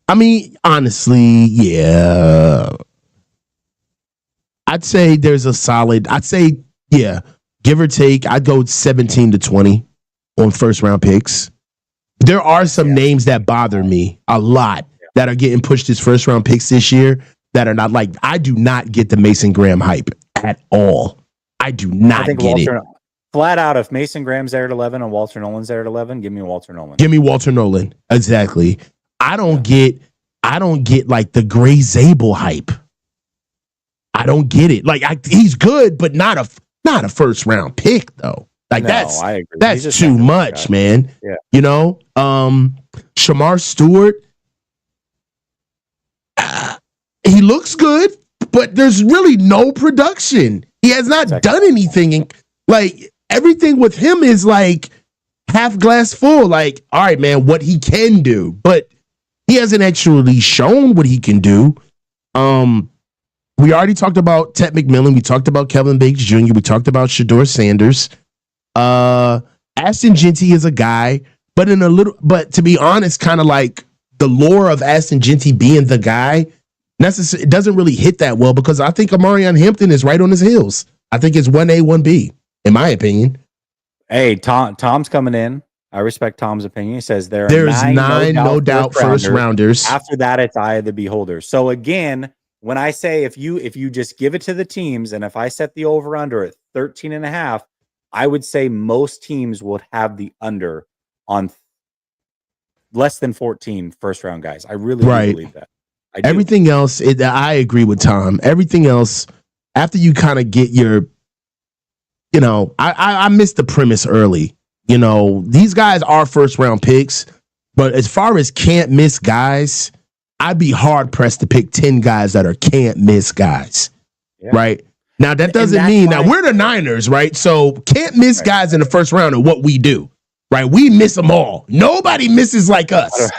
I mean, honestly, yeah. I'd say there's a solid, give or take, I'd go 17 to 20 on first round picks. There are some names that bother me a lot that are getting pushed as first round picks this year that are not like, I do not get the Mason Graham hype at all. I do not get it. Flat out, if Mason Graham's there at 11 and Walter Nolan's there at 11, give me Walter Nolan. Give me Walter Nolan. Exactly. I don't get like the Gray Zabel hype. I don't get it. Like he's good, but not a first round pick though. Like I agree. That's too much, man. Yeah. You know, Shamar Stewart, he looks good, but there's really no production. He has not done anything. Like everything with him is like half glass full. Like, all right, man, what he can do, but he hasn't actually shown what he can do. We already talked about Ted McMillan. We talked about Kelvin Banks Jr. We talked about Shedeur Sanders. Ashton Jeanty is a guy, but to be honest, kind of like the lore of Ashton Jeanty being the guy, it doesn't really hit that well because I think Amarian Hampton is right on his heels. I think it's 1A, 1B, in my opinion. Hey, Tom's coming in. I respect Tom's opinion. He says there's nine no doubt first rounders. After that, it's eye of the beholder. So again, when I say if you just give it to the teams, and if I set the over under at 13.5, I would say most teams would have the under on less than 14 first round guys. I really do Right. believe that. I do. Everything else, I agree with Tom. Everything else, after you kind of get your, I missed the premise early. These guys are first round picks, but as far as can't miss guys, I'd be hard pressed to pick 10 guys that are can't miss guys. Yeah. Right. Now, that doesn't mean now we're the Niners, right? So can't miss guys in the first round are what we do, right? We miss them all. Nobody misses like us.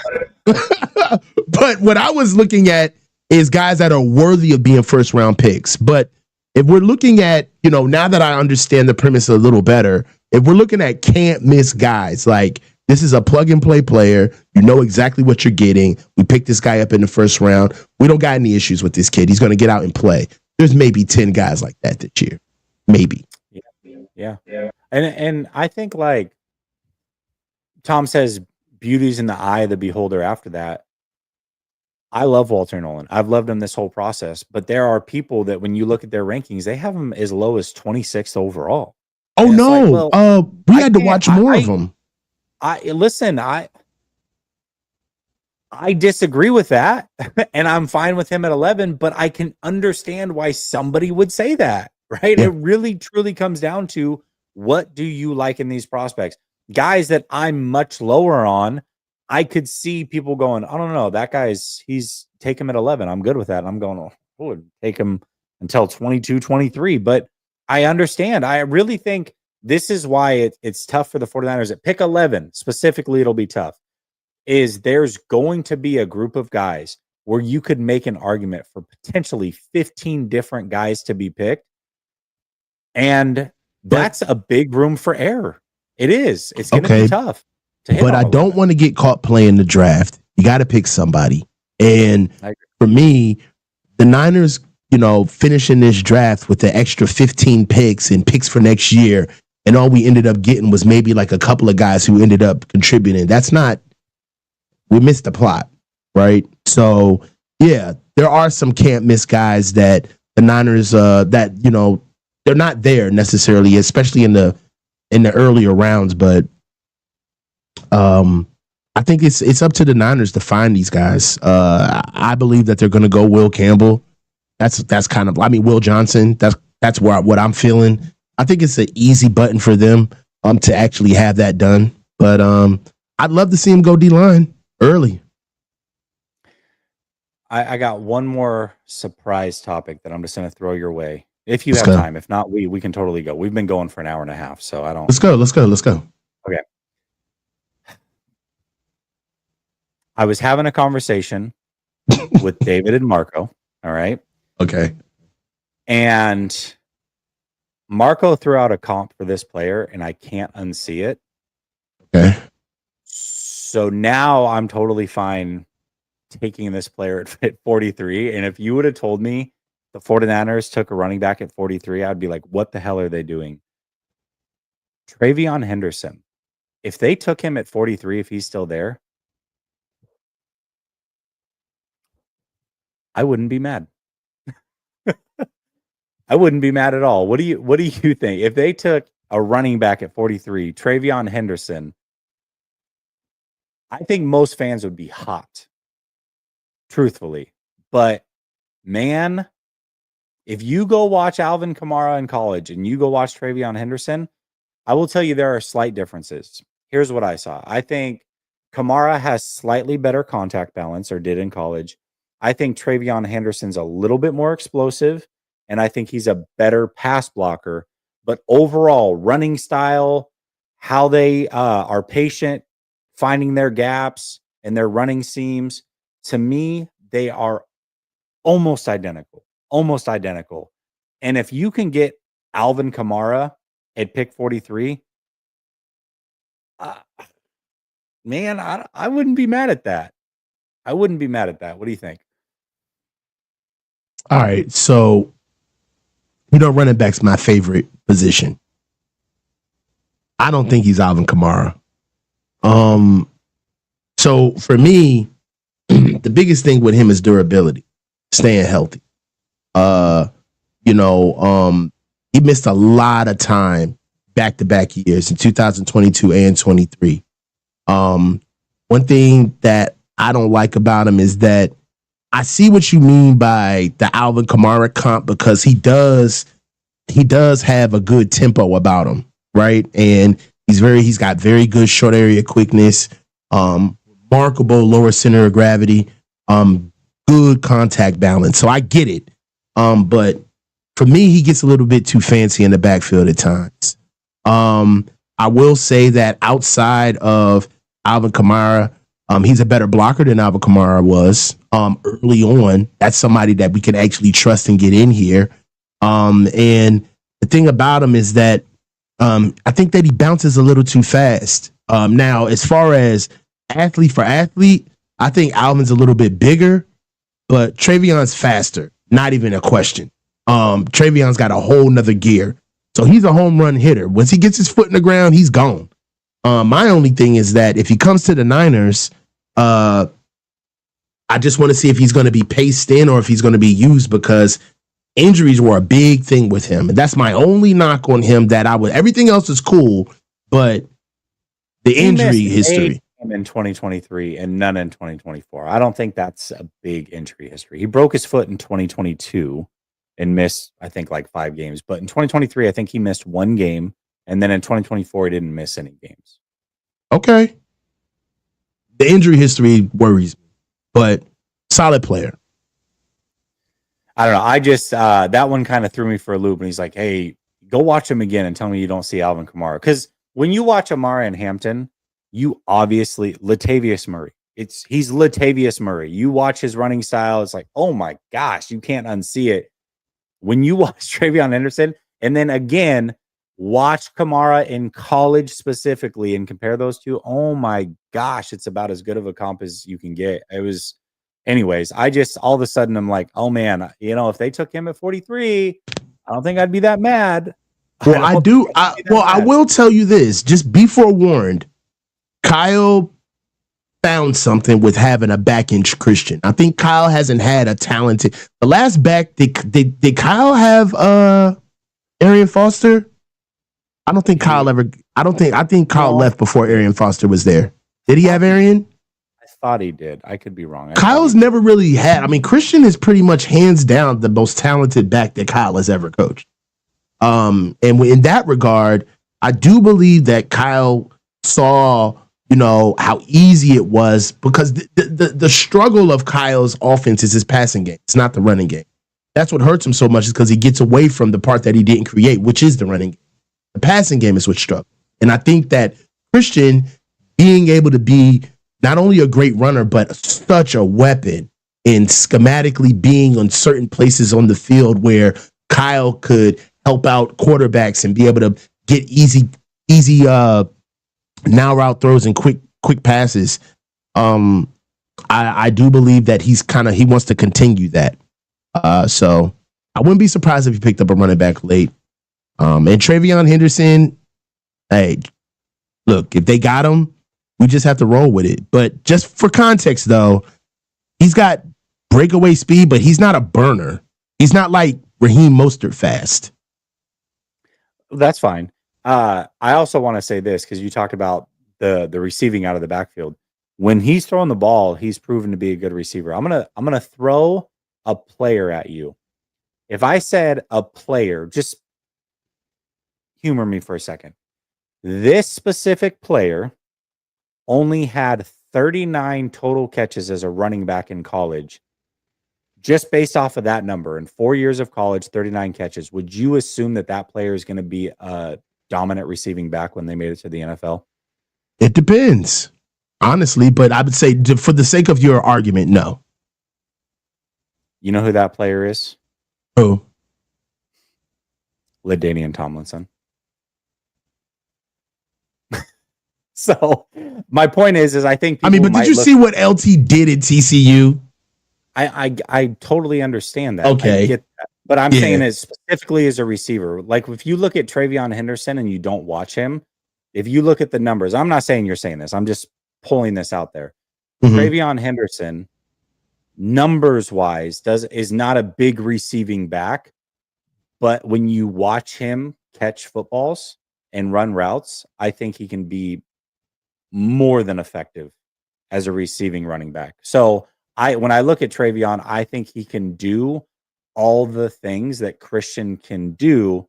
But what I was looking at is guys that are worthy of being first round picks. But if we're looking at, now that I understand the premise a little better, if we're looking at can't miss guys, like this is a plug and play player, you know exactly what you're getting. We picked this guy up in the first round. We don't got any issues with this kid. He's going to get out and play. There's maybe 10 guys like that this year. Maybe. Yeah. And I think, like Tom says, beauty's in the eye of the beholder after that. I love Walter Nolan. I've loved him this whole process, but there are people that when you look at their rankings, they have him as low as 26th overall. Oh no. Like, we had to watch more of them. I disagree with that, and I'm fine with him at 11, but I can understand why somebody would say that, right? Yeah. It really truly comes down to what do you like in these prospects? Guys that I'm much lower on, I could see people going, I don't know, that guy's, take him at 11. I'm good with that. I'm going, I would take him until 22, 23. But I understand. I really think this is why it's tough for the 49ers. At pick 11, specifically, it'll be tough. There's going to be a group of guys where you could make an argument for potentially 15 different guys to be picked. And that's a big room for error. It is. It's going to be tough. But I don't want to get caught playing the draft. You got to pick somebody. And for me, the Niners, finishing this draft with the extra 15 picks and picks for next year, and all we ended up getting was maybe like a couple of guys who ended up contributing. We missed the plot, right? So, yeah, there are some can't miss guys that the Niners, they're not there necessarily, especially in the earlier rounds, but I think it's up to the Niners to find these guys. I believe that they're going to go Will Campbell. That's kind of, Will Johnson. That's what I'm feeling. I think it's an easy button for them to actually have that done. But I'd love to see him go D-line early. I got one more surprise topic that I'm just going to throw your way. If you have time. If not, we can totally go. We've been going for an hour and a half, so I don't. Let's go. Okay. I was having a conversation with David and Marco. All right. Okay. And Marco threw out a comp for this player, and I can't unsee it. Okay. So now I'm totally fine taking this player at 43. And if you would have told me the 49ers took a running back at 43, I'd be like, what the hell are they doing? Travion Henderson. If they took him at 43, if he's still there, I wouldn't be mad. I wouldn't be mad at all. What do you think? If they took a running back at 43, Travion Henderson, I think most fans would be hot, truthfully. But man, if you go watch Alvin Kamara in college and you go watch Travion Henderson, I will tell you there are slight differences. Here's what I saw. I think Kamara has slightly better contact balance, or did in college. I think Travion Henderson's a little bit more explosive, and I think he's a better pass blocker. But overall, running style, how they are patient, finding their gaps and their running seams, to me, they are almost identical. And if you can get Alvin Kamara at pick 43, man, I wouldn't be mad at that. What do you think? All right, so running back's my favorite position. I don't think he's Alvin Kamara. So for me, the biggest thing with him is durability, staying healthy. Uh, he missed a lot of time back-to-back years in 2022 and 23. One thing that I don't like about him is that I see what you mean by the Alvin Kamara comp, because he does have a good tempo about him, right? And he's got very good short area quickness, remarkable lower center of gravity, good contact balance. So I get it. But for me, he gets a little bit too fancy in the backfield at times. I will say that outside of Alvin Kamara, he's a better blocker than Alvin Kamara was early on. That's somebody that we can actually trust and get in here. And the thing about him is that I think that he bounces a little too fast. Now, as far as athlete for athlete, I think Alvin's a little bit bigger, but Travion's faster. Not even a question. Travion's got a whole nother gear. So he's a home run hitter. Once he gets his foot in the ground, he's gone. My only thing is that if he comes to the Niners, I just want to see if he's going to be paced in or if he's going to be used, because injuries were a big thing with him. And that's my only knock on him, that everything else is cool, but the injury history. In 2023 and none in 2024. I don't think that's a big injury history. He broke his foot in 2022 and missed, I think, like 5 games. But in 2023, I think he missed 1 game. And then in 2024, he didn't miss any games. Okay. The injury history worries me, but solid player. I don't know. I just, that one kind of threw me for a loop. And he's like, hey, go watch him again and tell me you don't see Alvin Kamara. Because when you watch Amara in Hampton, you obviously, Latavius Murray. He's Latavius Murray. You watch his running style, it's like, oh my gosh, you can't unsee it. When you watch Travion Henderson, and then again, watch Kamara in college specifically and compare those two, oh my gosh, it's about as good of a comp as you can get. It was, anyways, I just, all of a sudden, I'm like, oh man, if they took him at 43, I don't think I'd be that mad. Well, I will tell you this, just be forewarned. Kyle found something with having a back-inch Christian. I think Kyle hasn't had a talented. The last back, did Kyle have Arian Foster? I don't think Kyle ever. I think Kyle left before Arian Foster was there. Did he have Arian? I thought he did. I could be wrong. Kyle's never really had. I mean, Christian is pretty much hands down the most talented back that Kyle has ever coached. And in that regard, I do believe that Kyle saw, how easy it was, because the struggle of Kyle's offense is his passing game. It's not the running game. That's what hurts him so much, is because he gets away from the part that he didn't create, which is the running game. The passing game is what struck. And I think that Christian being able to be not only a great runner, but such a weapon in schematically being on certain places on the field where Kyle could help out quarterbacks and be able to get easy now route throws and quick passes. I do believe that he wants to continue that. So I wouldn't be surprised if he picked up a running back late. And Travion Henderson, hey, look, if they got him, we just have to roll with it. But just for context, though, he's got breakaway speed, but he's not a burner. He's not like Raheem Mostert fast. That's fine. I also want to say this, because you talked about the receiving out of the backfield. When he's throwing the ball, he's proven to be a good receiver. I'm gonna throw a player at you. If I said a player, just humor me for a second. This specific player only had 39 total catches as a running back in college. Just based off of that number, in 4 years of college, 39 catches, would you assume that player is going to be a dominant receiving back when they made it to the NFL? It depends, honestly, but I would say, for the sake of your argument, no. You know who that player is? Who? LaDainian Tomlinson. So my point is I think. But did you see what LT did at TCU? I totally understand that. Okay. I get that. But I'm saying it specifically as a receiver. Like, if you look at Travion Henderson and you don't watch him, if you look at the numbers, I'm not saying you're saying this, I'm just pulling this out there. Mm-hmm. Travion Henderson numbers wise is not a big receiving back, but when you watch him catch footballs and run routes, I think he can be more than effective as a receiving running back. So when I look at Travion, I think he can do all the things that Christian can do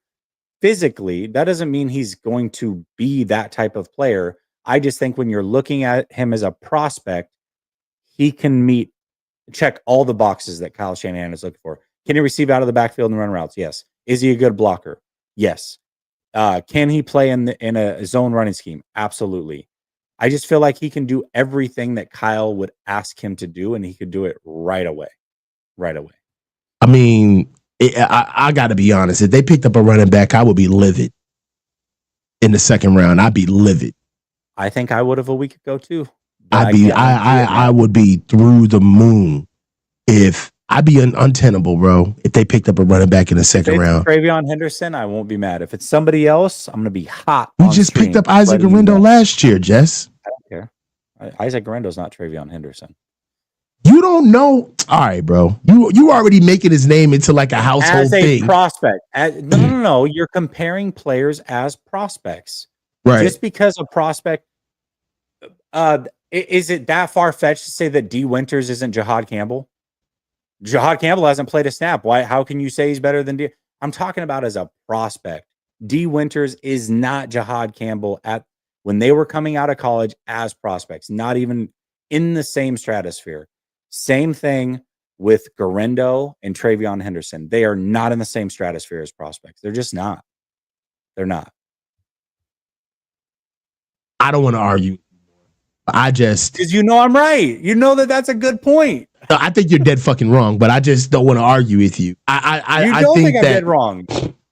physically. That doesn't mean he's going to be that type of player. I just think when you're looking at him as a prospect, he can check all the boxes that Kyle Shanahan is looking for. Can he receive out of the backfield and run routes? Yes. Is he a good blocker? Yes. Can he play in a zone running scheme? Absolutely. I just feel like he can do everything that Kyle would ask him to do, and he could do it right away. Right away. I mean, I got to be honest. If they picked up a running back, I would be livid in the second round. I'd be livid. I think I would have a week ago too. I would be through the moon if I'd be untenable, bro. If they picked up a running back in the second round, Travion Henderson, I won't be mad. If it's somebody else, I'm gonna be hot. We just picked up Isaac Garendo last year, Jess. I don't care. Isaac Garendo's not Travion Henderson. You don't know. All right, bro. You already making his name into like a household thing. As a prospect. No. You're comparing players as prospects. Right. Just because a prospect. Is it that far-fetched to say that D. Winters isn't Jahad Campbell? Jahad Campbell hasn't played a snap. Why? How can you say he's better than D? I'm talking about as a prospect. D. Winters is not Jahad Campbell when they were coming out of college as prospects, not even in the same stratosphere. Same thing with Garendo and Travion Henderson. They are not in the same stratosphere as prospects. They're just not. They're not. I don't want to argue. I just because I'm right. You know that's a good point. I think you're dead fucking wrong, but I just don't want to argue with you. I think that I'm dead wrong.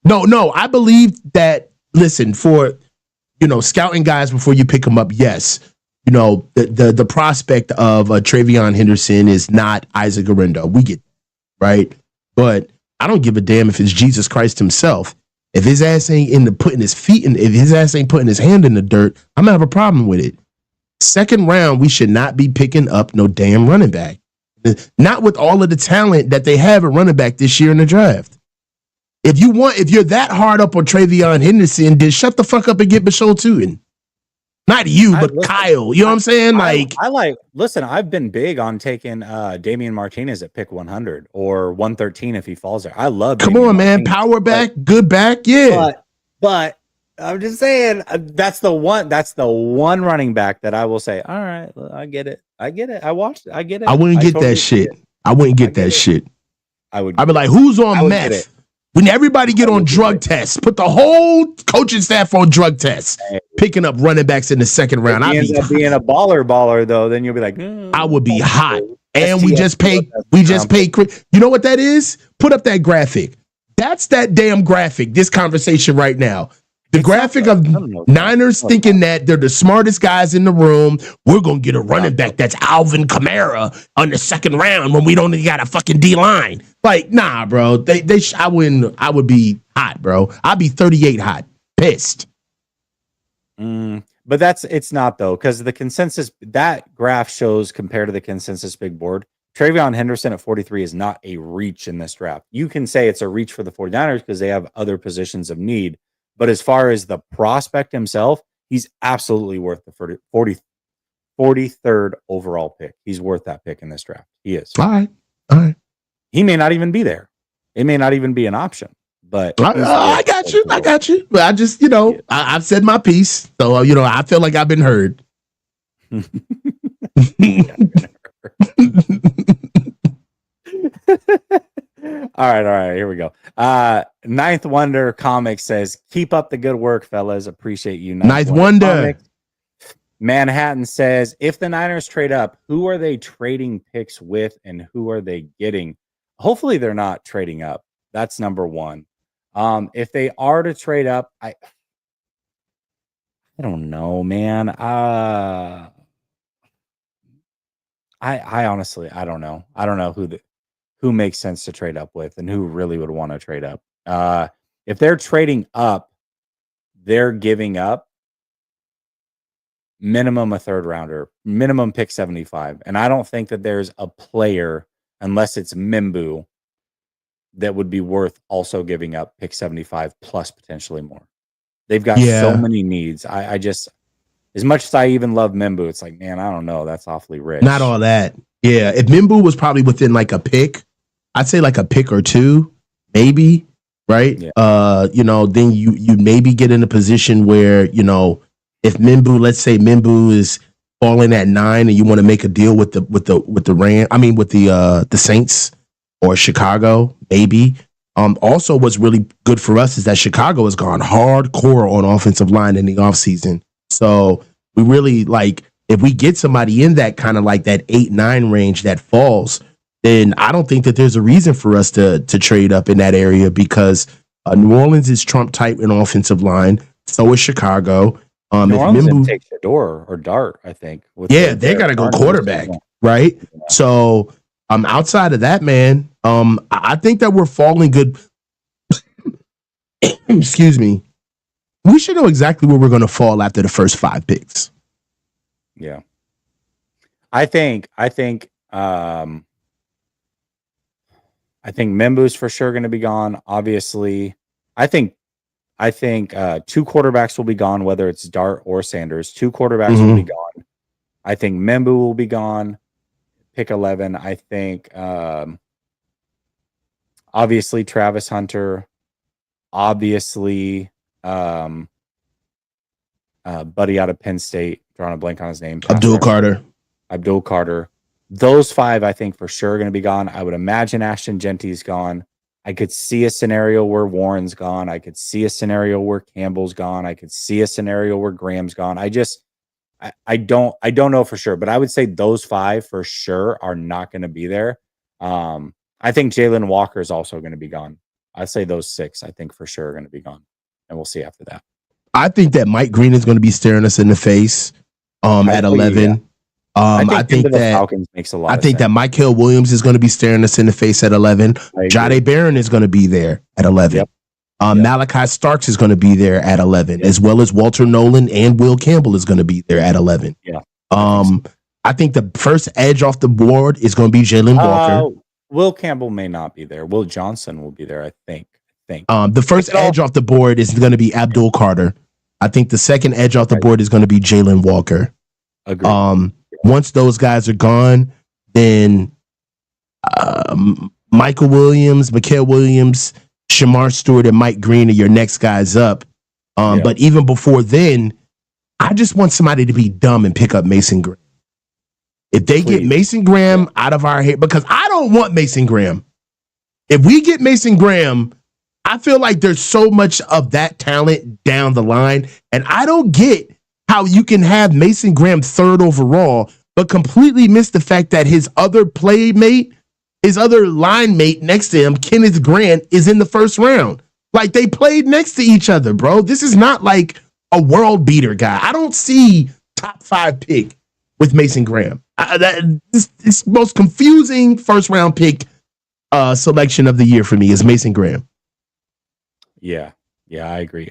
No. I believe that. Listen, for scouting guys before you pick them up. Yes, the prospect of Travion Henderson is not Isaac Garendo. We get right, but I don't give a damn if it's Jesus Christ himself. If his ass ain't putting his feet in, if his ass ain't putting his hand in the dirt, I'm gonna have a problem with it. Second round, we should not be picking up no damn running back. Not with all of the talent that they have at running back this year in the draft. If you're that hard up on Travion Henderson, then shut the fuck up and get Bashol Tootin. Not you, but Kyle. You know what I'm saying? Listen, I've been big on taking Damian Martinez at pick 100 or 113 if he falls there. I love Come on, man. Power back, good back, yeah. But I'm just saying that's the one running back that I will say, all right, I get it. I watched it. I get it. I wouldn't get that shit. I wouldn't get that shit. I'd be like, who's on meth? When everybody get on drug tests, put the whole coaching staff on drug tests, picking up running backs in the second round. If he ends up being a baller though, then you'll be like, I would be hot. And we just paid. You know what that is? Put up that graphic. That's that damn graphic. This conversation right now. The graphic of Niners thinking that they're the smartest guys in the room. We're gonna get a running back that's Alvin Kamara on the second round when we don't even got a fucking D line. Like, nah, bro. I would be hot, bro. I'd be 38 hot, pissed. But it's not though, because the consensus that graph shows compared to the consensus big board, Travion Henderson at 43 is not a reach in this draft. You can say it's a reach for the 49ers because they have other positions of need. But as far as the prospect himself, he's absolutely worth the 43rd overall pick. He's worth that pick in this draft. He is. All right. He may not even be there. It may not even be an option. But I got you. But I just, I've said my piece. So, I feel like I've been heard. All right. Here we go. Ninth Wonder Comics says, keep up the good work, fellas. Appreciate you. Ninth Wonder. Comics. Manhattan says, if the Niners trade up, who are they trading picks with and who are they getting? Hopefully they're not trading up. That's number one. If they are to trade up, I don't know, man. I honestly, I don't know. I don't know who makes sense to trade up with and who really would want to trade up. If they're trading up, they're giving up minimum a third rounder, minimum pick 75. And I don't think that there's a player unless it's Mimbu, that would be worth also giving up pick 75 plus potentially more. They've got so many needs. I just, as much as I even love Mimbu, it's like, man, I don't know. That's awfully rich. Not all that. Yeah. If Mimbu was probably within like a pick, I'd say like a pick or two, maybe. Right. Yeah. Then you maybe get in a position where, if Mimbu, let's say Mimbu is falling at 9 and you want to make a deal with the Saints or Chicago, maybe. Also what's really good for us is that Chicago has gone hardcore on offensive line in the offseason. So we really if we get somebody in that kind of like that 8-9 range that falls, then I don't think that there's a reason for us to trade up in that area because New Orleans is Trump type in offensive line. So is Chicago. New Orleans didn't take Shador or Dart, I think. They got to go quarterback, right? Yeah. So outside of that, man, I think that we're falling good. Excuse me. We should know exactly where we're going to fall after the first 5 picks. Yeah. I think Membu's for sure going to be gone. Obviously, I think 2 quarterbacks will be gone, whether it's Dart or Sanders. 2 quarterbacks will be gone. I think Membu will be gone. Pick 11. I think obviously Travis Hunter. Obviously, buddy out of Penn State. Drawing a blank on his name. Abdul Carter. Those 5, I think, for sure are going to be gone. I would imagine Ashton Genty's gone. I could see a scenario where Warren's gone. I could see a scenario where Campbell's gone. I could see a scenario where Graham's gone. I don't know for sure, but I would say those 5 for sure are not going to be there. I think Jalen Walker is also going to be gone. I'd say those 6, I think for sure are going to be gone, and we'll see after that. I think that Mike Green is going to be staring us in the face at 11. Yeah. I think that Falcons makes a lot. I think that Mykel Williams is going to be staring us in the face at 11. Jahdae Barron is going to be there at 11. Yep. Malachi Starks is going to be there at 11, as well as Walter Nolan and Will Campbell is going to be there at 11. Yeah. I think the first edge off the board is going to be Jalen Walker. Will Campbell may not be there. Will Johnson will be there, I think. The first edge off the board is going to be Abdul Carter. I think the second edge off the board is going to be Jalen Walker. Agreed. Once those guys are gone, then Mykel Williams, Shamar Stewart, and Mike Green are your next guys up. But even before then, I just want somebody to be dumb and pick up Mason Graham. If they get Mason Graham out of our head, because I don't want Mason Graham. If we get Mason Graham, I feel like there's so much of that talent down the line. And I don't get how you can have Mason Graham 3rd overall, but completely miss the fact that his other playmate, his other line mate next to him, Kenneth Grant, is in the 1st round. Like, they played next to each other, bro. This is not like a world beater guy. I don't see top 5 pick with Mason Graham. This most confusing 1st round pick selection of the year for me is Mason Graham. Yeah, I agree.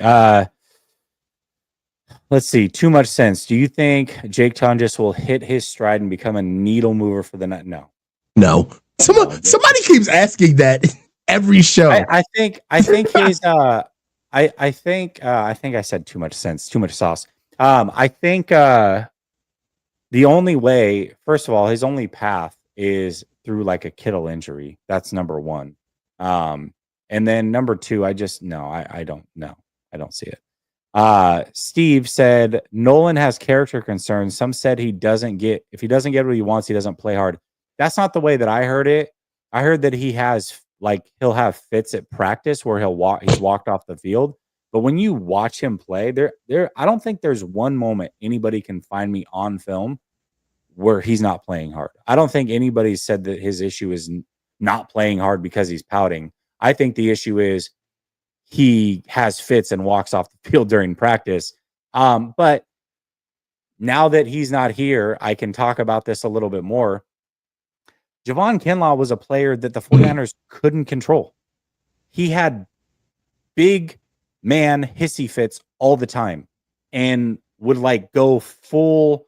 Let's see. Too much sense. Do you think Jake Tunges will hit his stride and become a needle mover for the night? No. Somebody keeps asking that every show. I think his. I think I said too much sense, too much sauce. I think the only way, first of all, his only path is through like a Kittle injury. That's number 1. And then number 2, I don't know. I don't see it. Steve said Nolan has character concerns. Some said if he doesn't get what he wants, he doesn't play hard. That's not the way that I heard it. I heard that he'll have fits at practice where he's walked off the field. But when you watch him play, I don't think there's one moment anybody can find me on film where he's not playing hard. I don't think anybody said that his issue is not playing hard because he's pouting. I think the issue is he has fits and walks off the field during practice. But now that he's not here, I can talk about this a little bit more. Javon Kinlaw was a player that the 49ers couldn't control. He had big man hissy fits all the time and would go full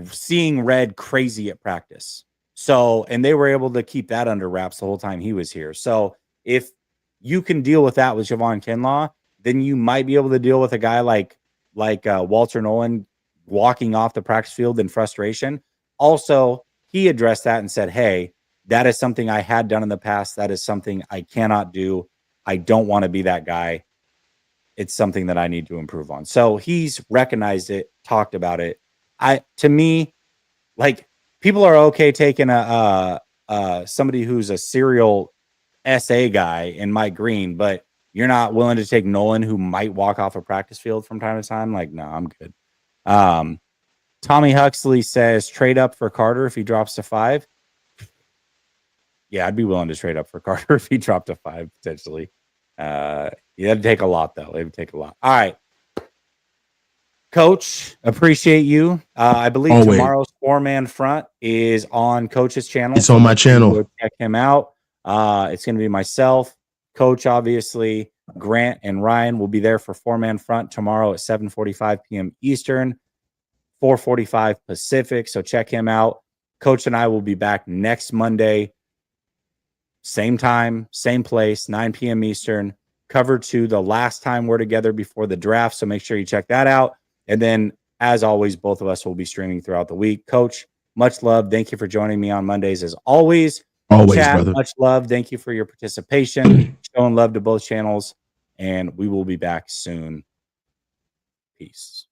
seeing red crazy at practice. So, and they were able to keep that under wraps the whole time he was here. So, if you can deal with that with Javon Kinlaw, then you might be able to deal with a guy like Walter Nolan walking off the practice field in frustration. Also, he addressed that and said, "Hey, that is something I had done in the past. That is something I cannot do. I don't want to be that guy. It's something that I need to improve on." So he's recognized it, talked about it. To me, like, people are okay taking somebody who's a serial SA guy in Mike Green, but you're not willing to take Nolan, who might walk off a practice field from time to time. Like, no, I'm good. Tommy Huxley says trade up for Carter if he drops to 5. Yeah, I'd be willing to trade up for Carter if he dropped to 5 potentially. It'd take a lot though. It would take a lot. All right. Coach, appreciate you. I believe tomorrow's 4-man front is on Coach's channel. It's on my channel. Go check him out. It's going to be myself, Coach, obviously, Grant, and Ryan will be there for 4-man front tomorrow at 7:45 p.m. Eastern, 4:45 Pacific. So check him out. Coach and I will be back next Monday, same time, same place, 9 p.m. Eastern. Cover 2, the last time we're together before the draft. So make sure you check that out. And then, as always, both of us will be streaming throughout the week. Coach, much love. Thank you for joining me on Mondays as always. Always, Chat, brother. much love. Thank you for your participation. Showing love to both channels. And we will be back soon. Peace.